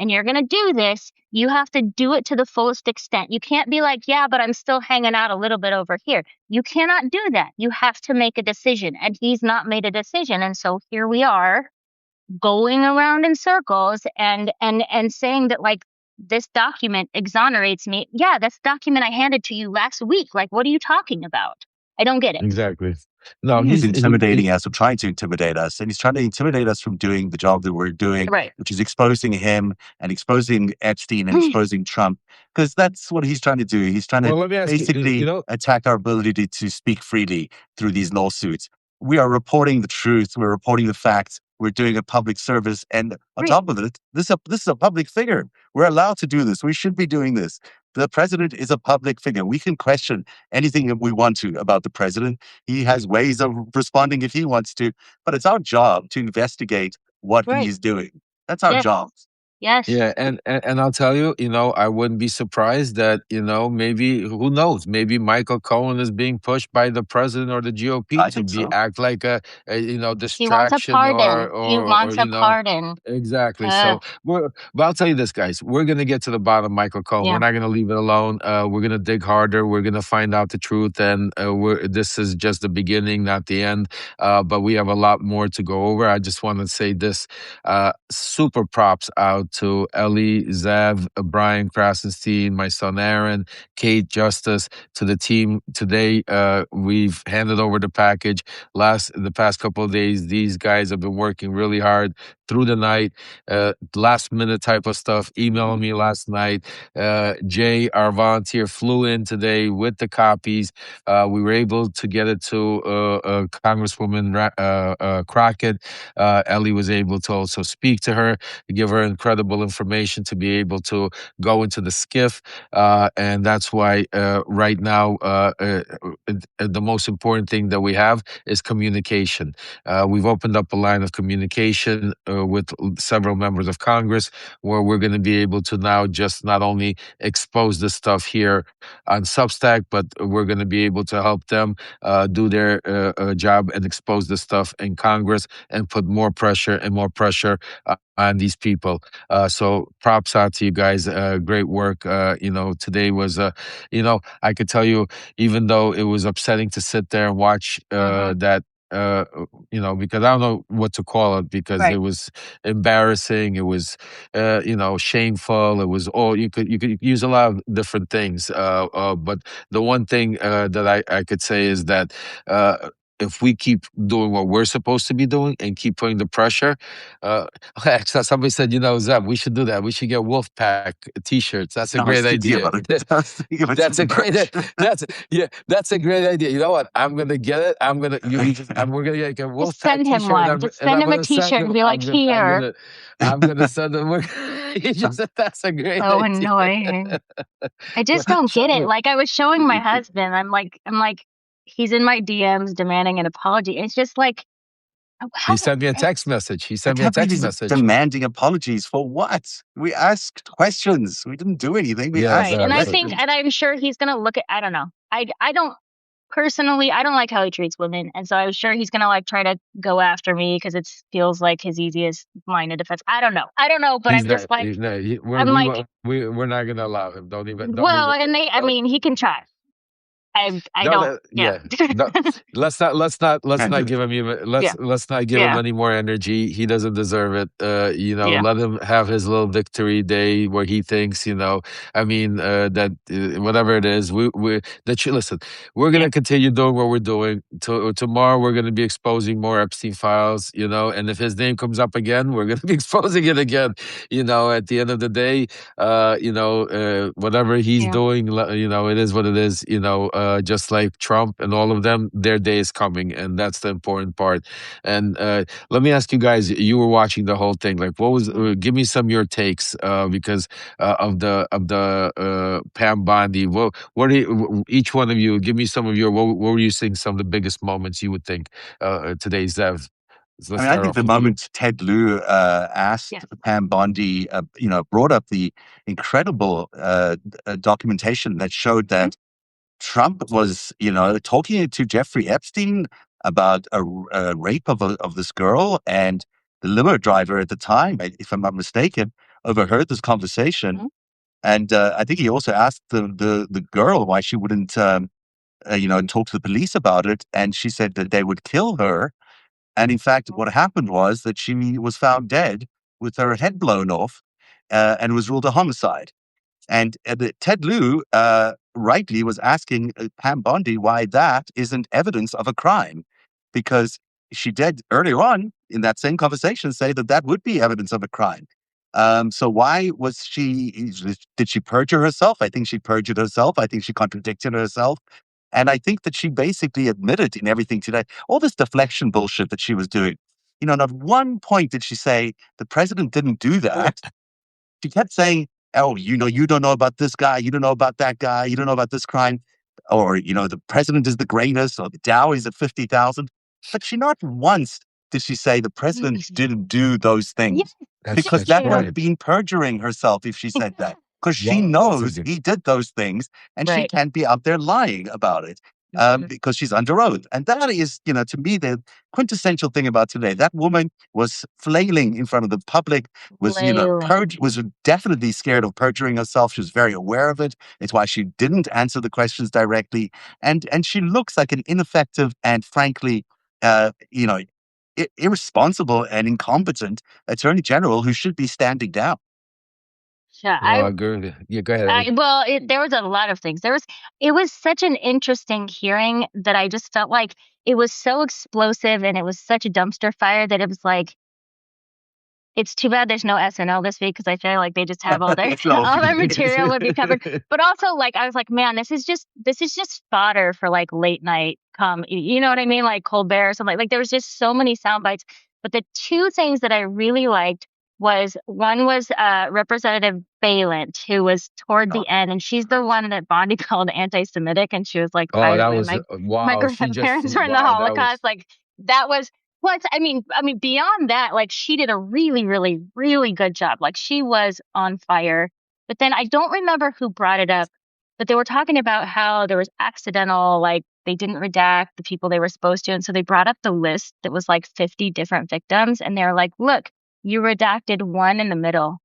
and you're going to do this, you have to do it to the fullest extent. You can't be like, yeah, but I'm still hanging out a little bit over here. You cannot do that. You have to make a decision, and he's not made a decision. And so here we are going around in circles and saying that, like, this document exonerates me. Yeah, this document I handed to you last week. Like, what are you talking about? I don't get it. Exactly. No, he's intimidating us, or trying to intimidate us, and he's trying to intimidate us from doing the job that we're doing, which is exposing him and exposing Epstein and exposing Trump, because that's what he's trying to do. He's trying to basically attack our ability to speak freely through these lawsuits. We are reporting the truth. We're reporting the facts. We're doing a public service, and on top of it, this is a public figure. We're allowed to do this. We should be doing this. The president is a public figure. We can question anything that we want to about the president. He has ways of responding if he wants to, but it's our job to investigate what he is doing. That's our job. Yes. Yeah, and I'll tell you, I wouldn't be surprised that, maybe, who knows, maybe Michael Cohen is being pushed by the president or the GOP I to think so. act like a He wants a distraction pardon. He wants a pardon. exactly. So but I'll tell you this, guys, we're gonna get to the bottom of Michael Cohen. Yeah. We're not gonna leave it alone. We're gonna dig harder. We're gonna find out the truth, and this is just the beginning, not the end. But we have a lot more to go over. I just want to say this: super props out to Ellie, Zev, Brian Krasenstein, my son Aaron, Kate, Justice, to the team today. We've handed over the package. The past couple of days, these guys have been working really hard through the night, last minute type of stuff, emailing me last night. Jay, our volunteer, flew in today with the copies. We were able to get it to Congresswoman Crockett. Ellie was able to also speak to her, give her incredible information to be able to go into the skiff. And that's why right now, the most important thing that we have is communication. We've opened up a line of communication with several members of Congress, where we're going to be able to now just not only expose this stuff here on Substack, but we're going to be able to help them do their job and expose this stuff in Congress and put more pressure and more pressure on these people. So props out to you guys. Great work. Today was, I could tell you, even though it was upsetting to sit there and watch that, because I don't know what to call it, because it was embarrassing. It was, shameful. It was all, you could use a lot of different things. But the one thing that I could say is that, if we keep doing what we're supposed to be doing and keep putting the pressure, actually, somebody said, Zeb, we should do that. We should get Wolfpack T-shirts. That's a great idea. That's a great idea. You know what? I'm gonna get it. We're gonna get a Wolfpack send him T-shirt. one. Just send him a T-shirt and be like, here. I'm gonna send him. That's a great idea. Annoying. I just don't get it. Like, I was showing my husband. I'm like, he's in my DMs demanding an apology. It's just like, he sent me a text message. Demanding apologies for what? We asked questions. We didn't do anything. We asked. And I think, and I'm sure he's gonna look at. I don't know. I don't personally. I don't like how he treats women, and so I'm sure he's gonna try to go after me because it feels like his easiest line of defense. I don't know. But I'm just like, we're not gonna allow him. Don't even. I mean, he can try. Let's not give him any more energy. He doesn't deserve it. Let him have his little victory day where he thinks, that whatever it is, listen, we're going to continue doing what we're doing. Tomorrow we're going to be exposing more Epstein files, and if his name comes up again, we're going to be exposing it again. At the end of the day, whatever he's doing, it is what it is, just like Trump and all of them, their day is coming, and that's the important part. And let me ask you guys, you were watching the whole thing. Like, what was? Give me some of your takes because of the Pam Bondi. What are each one of you? Give me some of your. What were you seeing? Some of the biggest moments you would think today's Zev. I think the moment Ted Lieu asked Pam Bondi, brought up the incredible documentation that showed that Trump was, talking to Jeffrey Epstein about a rape of this girl, and the limo driver at the time, if I'm not mistaken, overheard this conversation. And I think he also asked the girl why she wouldn't, talk to the police about it, and she said that they would kill her. And in fact, what happened was that she was found dead with her head blown off, and was ruled a homicide. And Ted Lieu rightly was asking Pam Bondi why that isn't evidence of a crime, because she did earlier on in that same conversation say that would be evidence of a crime. So why was did she perjure herself? I think she perjured herself. I think she contradicted herself. And I think that she basically admitted in everything today, all this deflection bullshit that she was doing. Not one point did she say the president didn't do that. She kept saying, oh, you don't know about this guy, you don't know about that guy, you don't know about this crime, or, the president is the greatest, or the Dow is at 50,000. But she not once did she say the president didn't do those things. because that would have been perjuring herself if she said that. Because she knows he did those things, and she can't be out there lying about it because she's under oath. And that is, to me, the quintessential thing about today. That woman was flailing in front of the public, was definitely scared of perjuring herself. She was very aware of it. It's why she didn't answer the questions directly, and she looks like an ineffective and frankly, irresponsible and incompetent attorney general who should be standing down. Yeah, I agree. Yeah, go ahead. There was a lot of things. It was such an interesting hearing that I just felt like it was so explosive and it was such a dumpster fire that it was like, it's too bad there's no SNL this week because I feel like they just have all their material would be covered. But also, like, I was like, man, this is just fodder for like late night you know what I mean? Like Colbert or something. Like there was just so many sound bites. But the two things that I really liked was one was Representative Balint, who was toward the end, and she's the one that Bondi called anti-Semitic, and she was like, "Oh, that was wow." My grandparents were in the Holocaust. Like that was. Plus, I mean, beyond that, like she did a really, really, really good job. Like she was on fire. But then I don't remember who brought it up, but they were talking about how there was accidental, like they didn't redact the people they were supposed to. And so they brought up the list that was like 50 different victims. And they're like, look, you redacted one in the middle.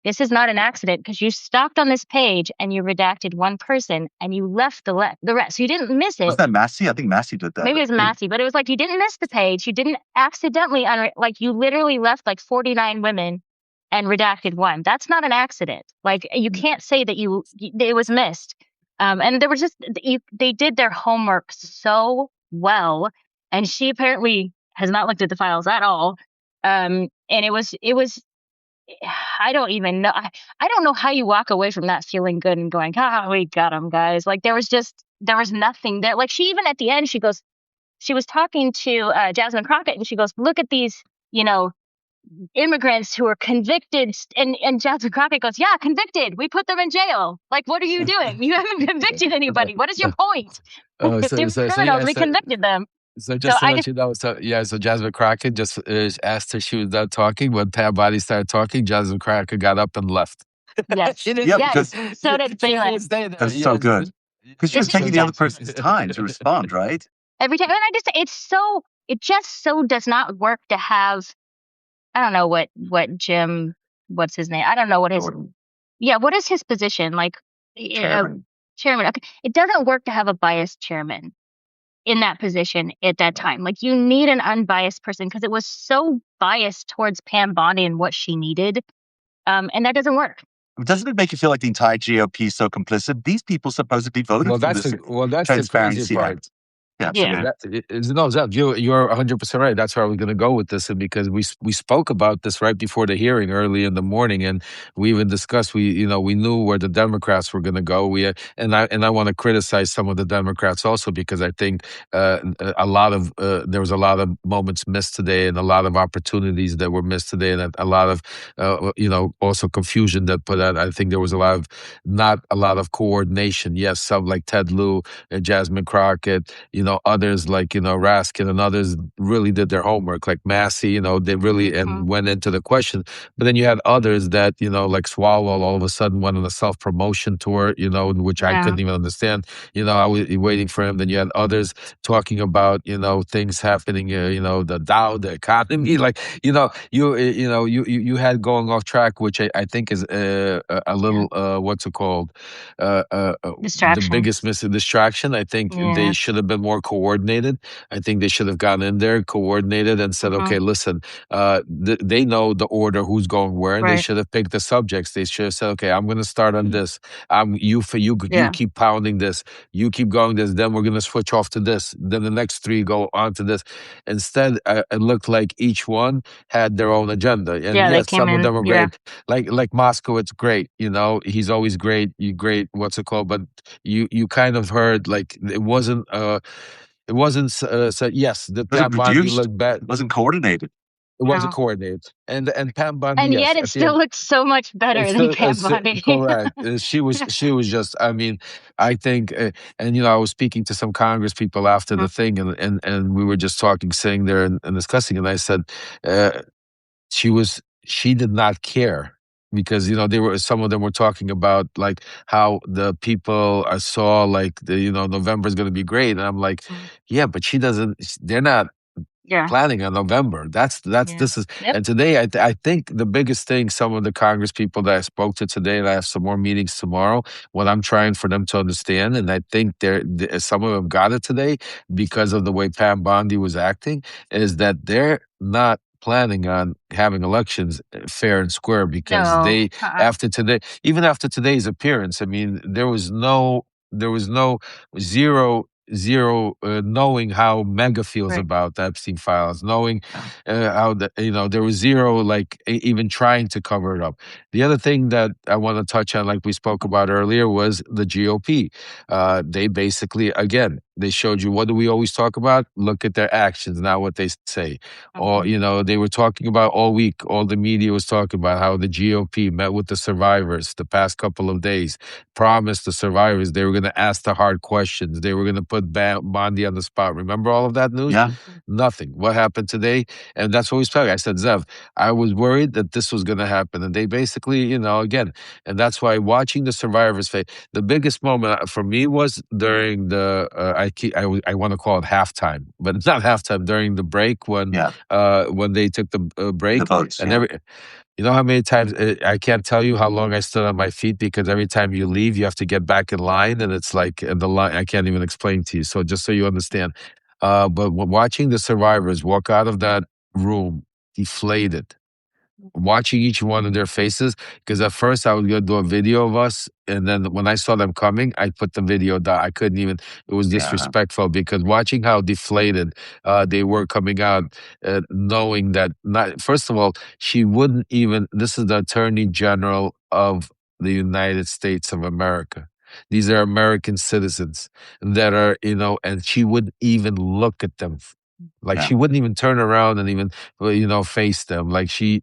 This is not an accident because you stopped on this page and you redacted one person and you left the rest. So you didn't miss it. Was that Massey? I think Massey did that. Maybe it was Massey, but it was like you didn't miss the page. You didn't accidentally, like you literally left like 49 women and redacted one. That's not an accident. Like you can't say that it was missed. And there was just, they did their homework so well. And she apparently has not looked at the files at all. And it was, I don't even know. I don't know how you walk away from that feeling good and going, we got them, guys. Like there was nothing there. Like she even at the end, she was talking to Jasmine Crockett and she goes, look at these, immigrants who are convicted. And Jasmine Crockett goes, yeah, convicted. We put them in jail. Like, what are you doing? You haven't convicted anybody. What is your point? If they're criminals, we convicted them. So just to let you know, so Jasmine Crockett just asked her, she was done talking. When Pam Bondi started talking, Jasmine Crockett got up and left. Yes. Because so did Balint. That's so good. Because you're taking the other person's time to respond, right? Every time. And it just so does not work to have, I don't know what Jim, what's his name? I don't know what what is his position? Like, Chairman. Okay. It doesn't work to have a biased chairman in that position at that time. Like you need an unbiased person because it was so biased towards Pam Bondi and what she needed. And that doesn't work. Doesn't it make you feel like the entire GOP is so complicit? These people supposedly voted for this Transparency Act. Yeah. Zev, you're 100% right. That's where I was going to go with this, and because we spoke about this right before the hearing, early in the morning, and we even discussed. We knew where the Democrats were going to go. And I want to criticize some of the Democrats also because I think there was a lot of moments missed today, and a lot of opportunities that were missed today, and a lot of also confusion that put out. I think there was not a lot of coordination. Yes, some like Ted Lieu and Jasmine Crockett, others like, Raskin and others really did their homework, like Massey, they really and went into the question. But then you had others that, like Swalwell all of a sudden went on a self-promotion tour, which I couldn't even understand. I was waiting for him. Then you had others talking about, things happening, the Dow, the economy, like, you had going off track, which I think is a little, what's it called? Distraction. The biggest distraction. I think they should have been more coordinated. I think they should have gone in there, coordinated, and said, okay, listen, they know the order, who's going where, and they should have picked the subjects. They should have said, okay, I'm going to start on this. You keep pounding this. You keep going this. Then we're going to switch off to this. Then the next three go on to this. Instead, it looked like each one had their own agenda. And yes, some of them are great. Like Moskowitz, great. He's always great. What's it called? But you kind of heard like it wasn't said. Yes, the Pam Bondi looked bad. It wasn't coordinated. It wasn't coordinated, and Pam Bondi, and yet it still looked so much better than Pam Bondi. Correct. She was just. I mean, I think, and I was speaking to some Congress people after the thing, and we were just talking, sitting there and discussing, and I said, she did not care because some of them were talking about like how the people saw like November is going to be great, and I'm like, yeah, but she doesn't. They're not planning on November. This is. And today, I think the biggest thing, some of the Congress people that I spoke to today, and I have some more meetings tomorrow, what I'm trying for them to understand, and I think some of them got it today because of the way Pam Bondi was acting, is that they're not planning on having elections fair and square because they after today, even after today's appearance, I mean, there was no zero knowing how Mega feels about the Epstein files, knowing how there was zero like even trying to cover it up. The other thing that I want to touch on, like we spoke about earlier, was the GOP. They basically, again, they showed you, what do we always talk about? Look at their actions, not what they say. Or, they were talking about all week, all the media was talking about how the GOP met with the survivors the past couple of days, promised the survivors they were going to ask the hard questions. They were going to put Bondi on the spot. Remember all of that news? Yeah. Nothing. What happened today? And that's what we spoke. I said, Zev, I was worried that this was going to happen. And they basically, again, and that's why watching the survivors face, the biggest moment for me was during the, I want to call it halftime, but it's not halftime, during the break when they took the break. The votes, and you know how many times, I can't tell you how long I stood on my feet, because every time you leave, you have to get back in line. And it's like the line, I can't even explain to you. So just so you understand. But watching the survivors walk out of that room deflated, watching each one of their faces, because at first I was going to do a video of us, and then when I saw them coming, I put the video down. I couldn't even, it was disrespectful, because watching how deflated they were coming out, knowing that, first of all, she wouldn't even, this is the Attorney General of the United States of America. These are American citizens that are, and she wouldn't even look at them. Like she wouldn't even turn around and even, face them. Like she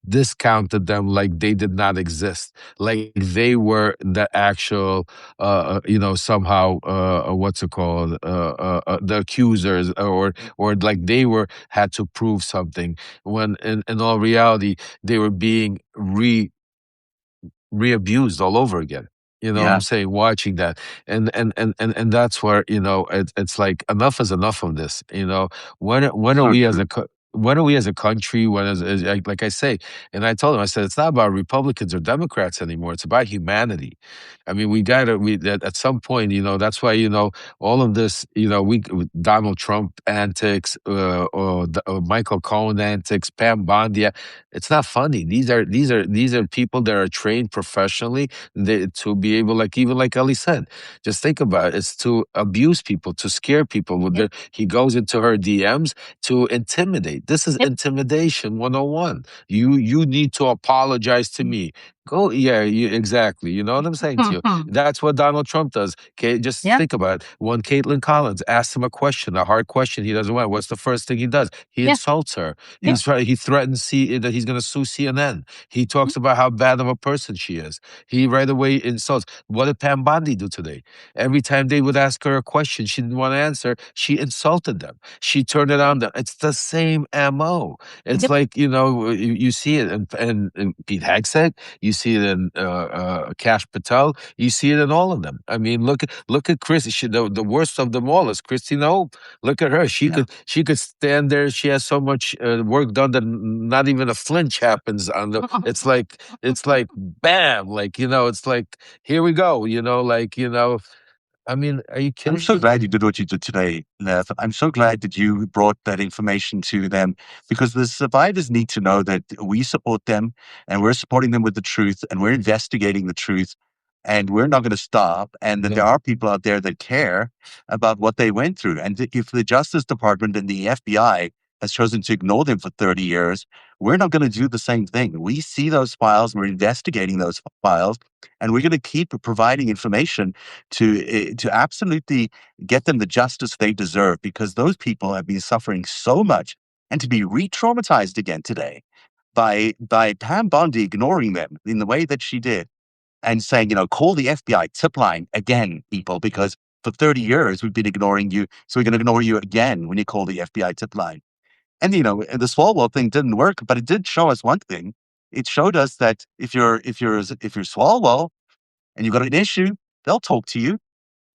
discounted them like they did not exist. Like they were the actual, somehow, what's it called? The accusers, or like they had to prove something, when in all reality, they were being re-abused all over again. You know what I'm saying? Watching that. And that's where, it's like, enough is enough of this. When are we as a country, like I say, and I told him, I said, it's not about Republicans or Democrats anymore. It's about humanity. I mean, at some point, that's why, all of this, Donald Trump antics, or Michael Cohen antics, Pam Bondi, it's not funny. These are people that are trained professionally to be able, even like Ellie said, just think about it. It's to abuse people, to scare people. He goes into her DMs to intimidate. This is intimidation 101. You need to apologize to me. Go, exactly. You know what I'm saying to you? That's what Donald Trump does. Okay, just think about it. When Caitlin Collins asks him a hard question he doesn't want, what's the first thing he does? He insults her. He threatens that he's going to sue CNN. He talks about how bad of a person she is. He right away insults. What did Pam Bondi do today? Every time they would ask her a question she didn't want to answer, she insulted them. She turned it on them. It's the same MO. It's like, you see it in Pete Hegseth, you see it in Kash Patel, you see it in all of them. I mean, look at Chris. The worst of them all is Christine Hope. Look at her. She could stand there. She has so much work done that not even a flinch happens on the. It's like bam, it's like, here we go. I mean, are you kidding? I'm so glad you did what you did today, Lev. I'm so glad that you brought that information to them, because the survivors need to know that we support them, and we're supporting them with the truth, and we're investigating the truth, and we're not going to stop, and that there are people out there that care about what they went through. And if the Justice Department and the FBI has chosen to ignore them for 30 years, we're not going to do the same thing. We see those files, we're investigating those files, and we're going to keep providing information to absolutely get them the justice they deserve, because those people have been suffering so much. And to be re-traumatized again today by Pam Bondi ignoring them in the way that she did, and saying, call the FBI tip line again, people, because for 30 years we've been ignoring you, so we're going to ignore you again when you call the FBI tip line. And the Swalwell thing didn't work, but it did show us one thing. It showed us that if you're Swalwell and you've got an issue, they'll talk to you.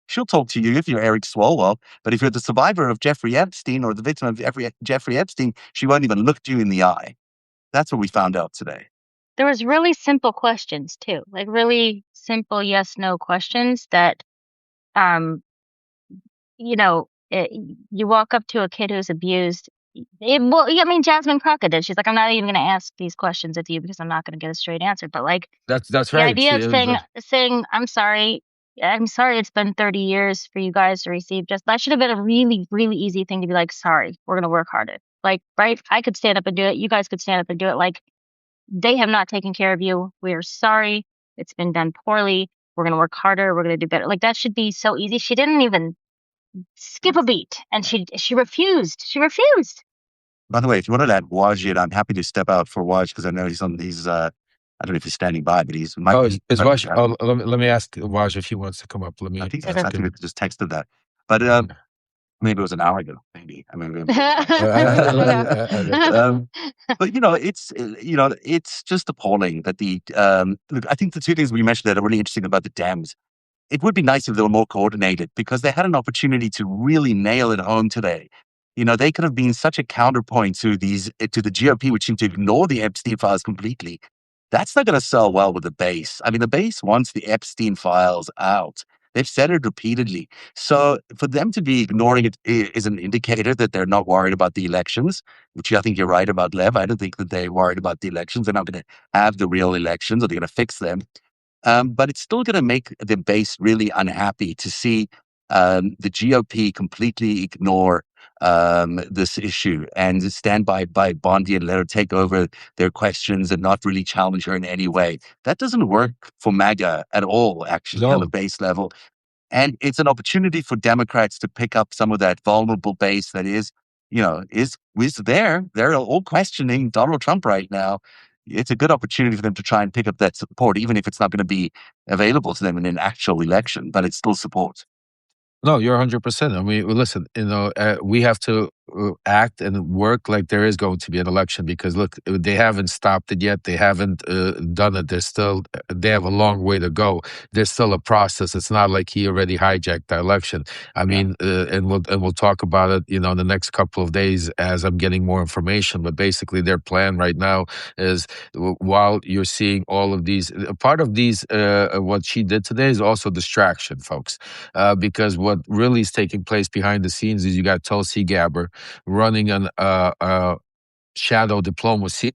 She'll talk to you if you're Eric Swalwell. But if you're the survivor of Jeffrey Epstein or the victim of Jeffrey Epstein, she won't even look you in the eye. That's what we found out today. There was really simple questions too, like really simple yes/no questions that, you walk up to a kid who's abused. Jasmine Crockett did. She's like, I'm not even going to ask these questions of you because I'm not going to get a straight answer. But like, that's the right. idea of saying, I'm sorry, it's been 30 years for you guys to receive that should have been a really, really easy thing to be like, sorry, we're going to work harder. Like, right? I could stand up and do it. You guys could stand up and do it. Like, they have not taken care of you. We are sorry. It's been done poorly. We're going to work harder. We're going to do better. Like, that should be so easy. She didn't even skip a beat, and she refused. She refused. By the way, if you want to add Waj in, I'm happy to step out for Waj because I know he's on. I don't know if he's standing by, but he's. Is Waj? Let me ask Waj if he wants to come up. I think we just texted that, but maybe it was an hour ago. Maybe I mean. But it's just appalling that look. I think the two things we mentioned that are really interesting about the Dems. It would be nice if they were more coordinated because they had an opportunity to really nail it home today. They could have been such a counterpoint to the GOP, which seemed to ignore the Epstein files completely. That's not going to sell well with the base. I mean, the base wants the Epstein files out. They've said it repeatedly. So for them to be ignoring it is an indicator that they're not worried about the elections, which I think you're right about, Lev. I don't think that they're worried about the elections. They're not going to have the real elections, or they're going to fix them. But it's still going to make the base really unhappy to see the GOP completely ignore this issue and stand by Bondi and let her take over their questions and not really challenge her in any way. That doesn't work for MAGA at all, actually, on the base level. And it's an opportunity for Democrats to pick up some of that vulnerable base that is there. They're all questioning Donald Trump right now. It's a good opportunity for them to try and pick up that support, even if it's not going to be available to them in an actual election, but it's still support. No, you're 100%. I mean, listen, we have to act and work like there is going to be an election because look, they haven't stopped it yet. They haven't done it. They have a long way to go. There's still a process. It's not like he already hijacked the election. I mean, and we'll talk about it, in the next couple of days as I'm getting more information. But basically, their plan right now is while you're seeing all of these, part of these, what she did today is also distraction, folks, because what really is taking place behind the scenes is you got Tulsi Gabbard running an shadow diplomacy.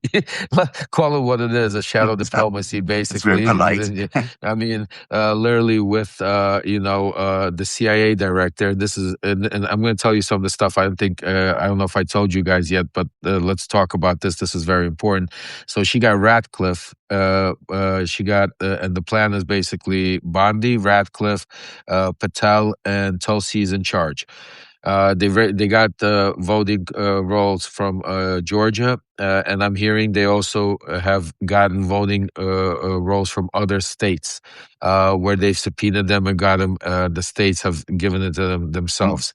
Call it what it is, a shadow diplomacy, basically. I mean, literally with, the CIA director. This is, and I'm going to tell you some of the stuff. I don't know if I told you guys yet, but let's talk about this. This is very important. So she got Ratcliffe. And the plan is basically Bondi, Ratcliffe, Patel, and Tulsi's in charge. They got voting rolls from Georgia, and I'm hearing they also have gotten voting rolls from other states where they've subpoenaed them and got them. The states have given it to them themselves.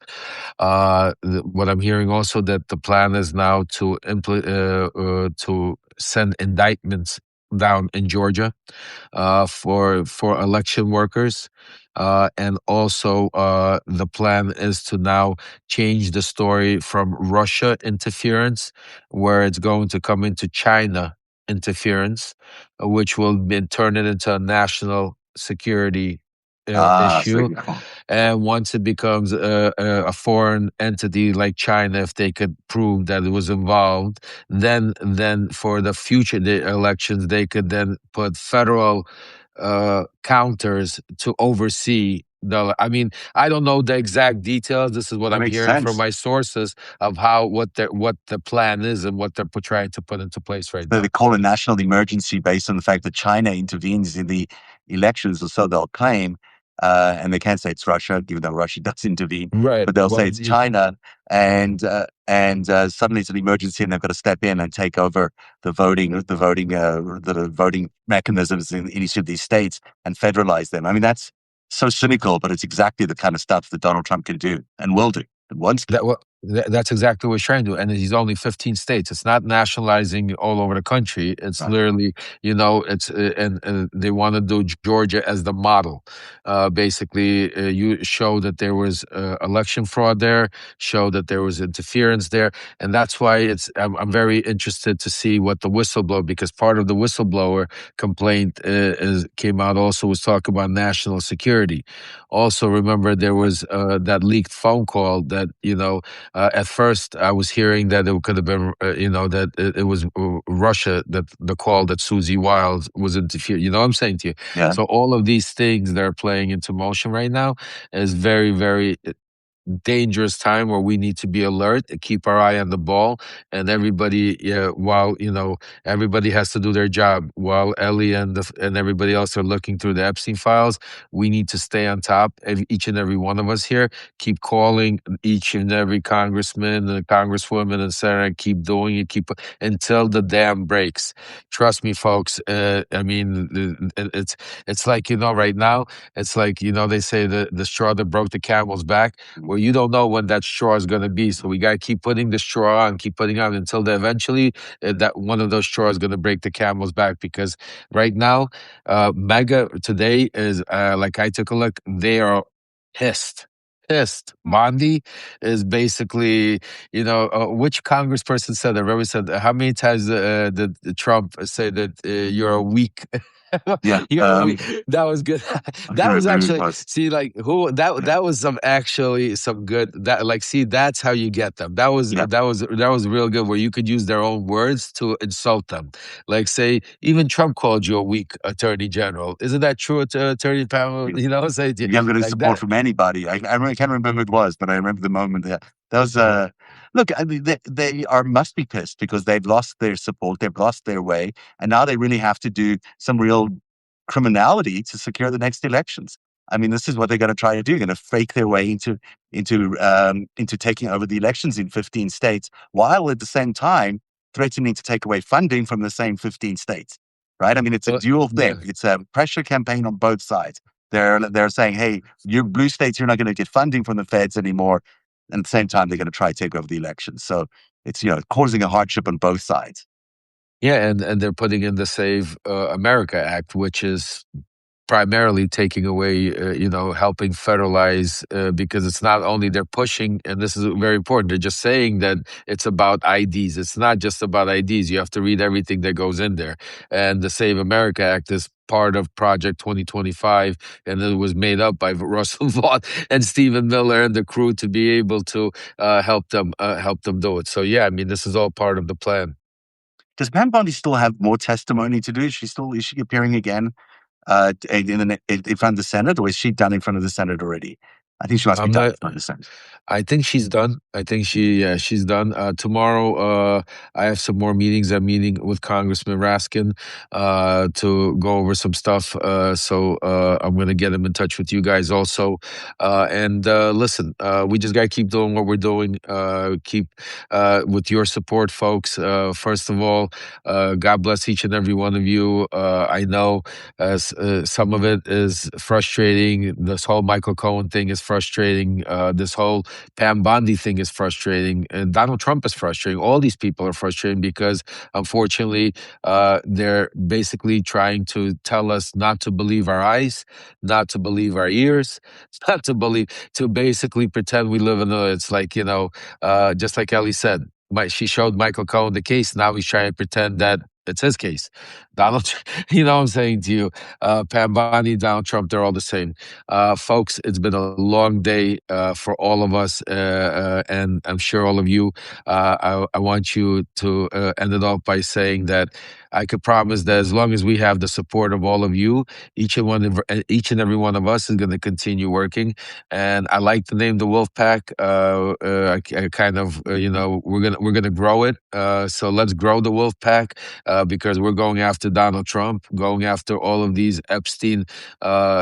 What I'm hearing also that the plan is now to send indictments down in Georgia for election workers. And also the plan is to now change the story from Russia interference, where it's going to come into China interference, which will turn it into a national security issue. And once it becomes a foreign entity like China, if they could prove that it was involved, then for the future elections, they could then put federal counters to oversee I mean, I don't know the exact details. This is what I'm hearing from my sources of what the plan is and what they're trying to put into place right now. They call a national emergency based on the fact that China intervenes in the elections, or so they'll claim. And they can't say it's Russia, even though Russia does intervene. Right. But they'll say it's China, and suddenly it's an emergency, and they've got to step in and take over the voting mechanisms in each of these states and federalize them. I mean, that's so cynical, but it's exactly the kind of stuff that Donald Trump can do and will do and wants to. That's exactly what he's trying to do. And he's only 15 states. It's not nationalizing all over the country. It's literally, it's and they want to do Georgia as the model. Basically, you show that there was election fraud there, show that there was interference there. And that's why I'm very interested to see what the whistleblower, because part of the whistleblower complaint came out also was talk about national security. Also, remember there was that leaked phone call that, at first, I was hearing that it could have been, that it was Russia, that the call that Susie Wiles was interfering. You know what I'm saying to you? Yeah. So all of these things that are playing into motion right now is very, very dangerous time where we need to be alert and keep our eye on the ball. And everybody, while everybody has to do their job, while Ellie and everybody else are looking through the Epstein files, we need to stay on top. Each and every one of us here, keep calling each and every congressman and congresswoman and senator, and keep doing it, keep until the dam breaks. Trust me, folks. I mean, it's like, right now, it's like, they say the straw that broke the camel's back. Well, you don't know when that straw is going to be. So we got to keep putting the straw on, keep putting on until eventually that one of those straws is going to break the camel's back. Because right now, Mega today is, like I took a look, they are pissed. Bondi is basically, which congressperson said that? Remember said, how many times did Trump say that you're a weak... Yeah, that was good. That was actually see, like that was some good. That like see, that's how you get them. That was real good. Where you could use their own words to insult them. Like say, even Trump called you a weak attorney general. Isn't that true, Attorney Pam? Say you haven't got any support from anybody. I can't remember who it was, but I remember the moment that was. Look, I mean, they must be pissed because they've lost their support, they've lost their way, and now they really have to do some real criminality to secure the next elections. I mean, this is what they're going to try to do. They're going to fake their way into taking over the elections in 15 states, while at the same time threatening to take away funding from the same 15 states. Right? I mean, it's a dual thing. Yeah. It's a pressure campaign on both sides. They're saying, hey, you blue states, you're not going to get funding from the feds anymore. And at the same time, they're going to try to take over the elections. So it's, causing a hardship on both sides. Yeah, and they're putting in the Save America Act, which is primarily taking away, helping federalize, because it's not only they're pushing, and this is very important, they're just saying that it's about IDs. It's not just about IDs. You have to read everything that goes in there. And the Save America Act is part of Project 2025, and it was made up by Russell Vaughn and Stephen Miller and the crew to be able to help them do it. So yeah, I mean, this is all part of the plan. Does Pam Bondi still have more testimony to do? Is she appearing again in front of the Senate, or is she done in front of the Senate already? I think she must be done in front of the Senate. I think she's done. I think she's done. Tomorrow, I have some more meetings. I'm meeting with Congressman Raskin to go over some stuff. So I'm going to get him in touch with you guys also. And listen, we just got to keep doing what we're doing. Keep with your support, folks. First of all, God bless each and every one of you. I know some of it is frustrating. This whole Michael Cohen thing is frustrating. This whole Pam Bondi thing is frustrating, and Donald Trump is frustrating. All these people are frustrating because, unfortunately, they're basically trying to tell us not to believe our eyes, not to believe our ears, to basically pretend we live in it's like, just like Ellie said, she showed Michael Cohen the case. Now he's trying to pretend that it's his case. Donald, what I'm saying to you, Pam Bondi, Donald Trump, they're all the same. Folks, it's been a long day for all of us, and I'm sure all of you. I want you to end it off by saying that I could promise that as long as we have the support of all of you, each and every one of us is going to continue working. And I like the name the Wolf Pack. I kind of, we're gonna grow it. So let's grow the Wolf Pack because we're going after Donald Trump, going after all of these Epstein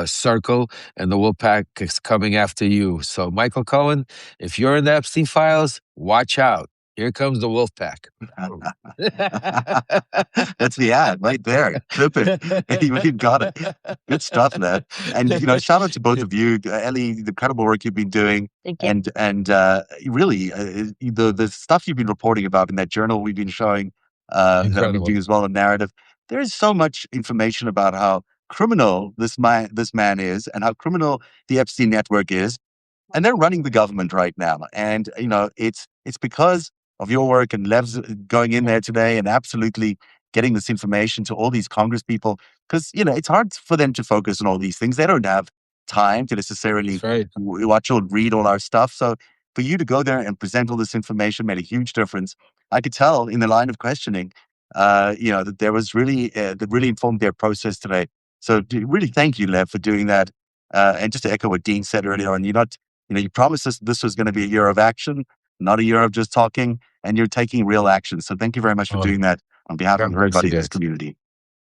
circle, and the Wolf Pack is coming after you. So Michael Cohen, if you're in the Epstein files, watch out. Here comes the wolf pack. That's the ad right there. Clip it. You got it. Good stuff, Lev. And shout out to both of you, Ellie. The incredible work you've been doing, Thank you. and really the stuff you've been reporting about in that journal we've been showing, that I've been doing as well in narrative. There is so much information about how criminal this man is, and how criminal the Epstein network is. And they're running the government right now. And, it's because of your work and Lev's going in there today and absolutely getting this information to all these Congress people. Because, it's hard for them to focus on all these things. They don't have time to necessarily watch or read all our stuff. So for you to go there and present all this information made a huge difference. I could tell in the line of questioning, that there was really, that really informed their process today. So really thank you, Lev, for doing that. And just to echo what Dean said earlier on, you promised us this was going to be a year of action, not a year of just talking, and you're taking real action. So thank you very much for doing that on behalf of everybody in this community.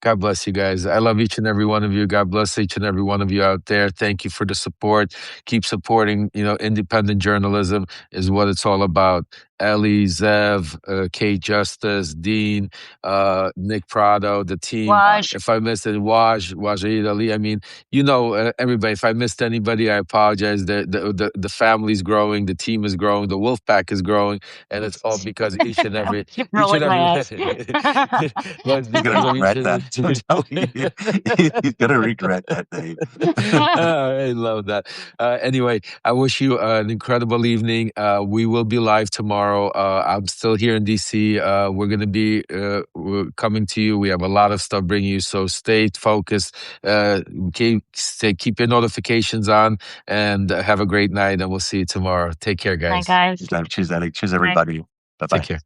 God bless you guys. I love each and every one of you. God bless each and every one of you out there. Thank you for the support. Keep supporting, independent journalism is what it's all about. Ellie, Zev, Kate Justice, Dean, Nick Prado, the team. Waj. If I missed it, Wajid Ali. I mean, everybody. If I missed anybody, I apologize. The family's growing, the team is growing, the wolf pack is growing, and it's all because each and every. Keep rolling my eyes. You're gonna regret that. He's gonna regret that, Dave. I love that. Anyway, I wish you an incredible evening. We will be live tomorrow. I'm still here in DC. We're going to be coming to you. We have a lot of stuff bringing you, so stay focused. Keep your notifications on, and have a great night. And we'll see you tomorrow. Take care, guys. Bye, guys. Cheers, Alex. Cheers, everybody. Bye-bye. Take care.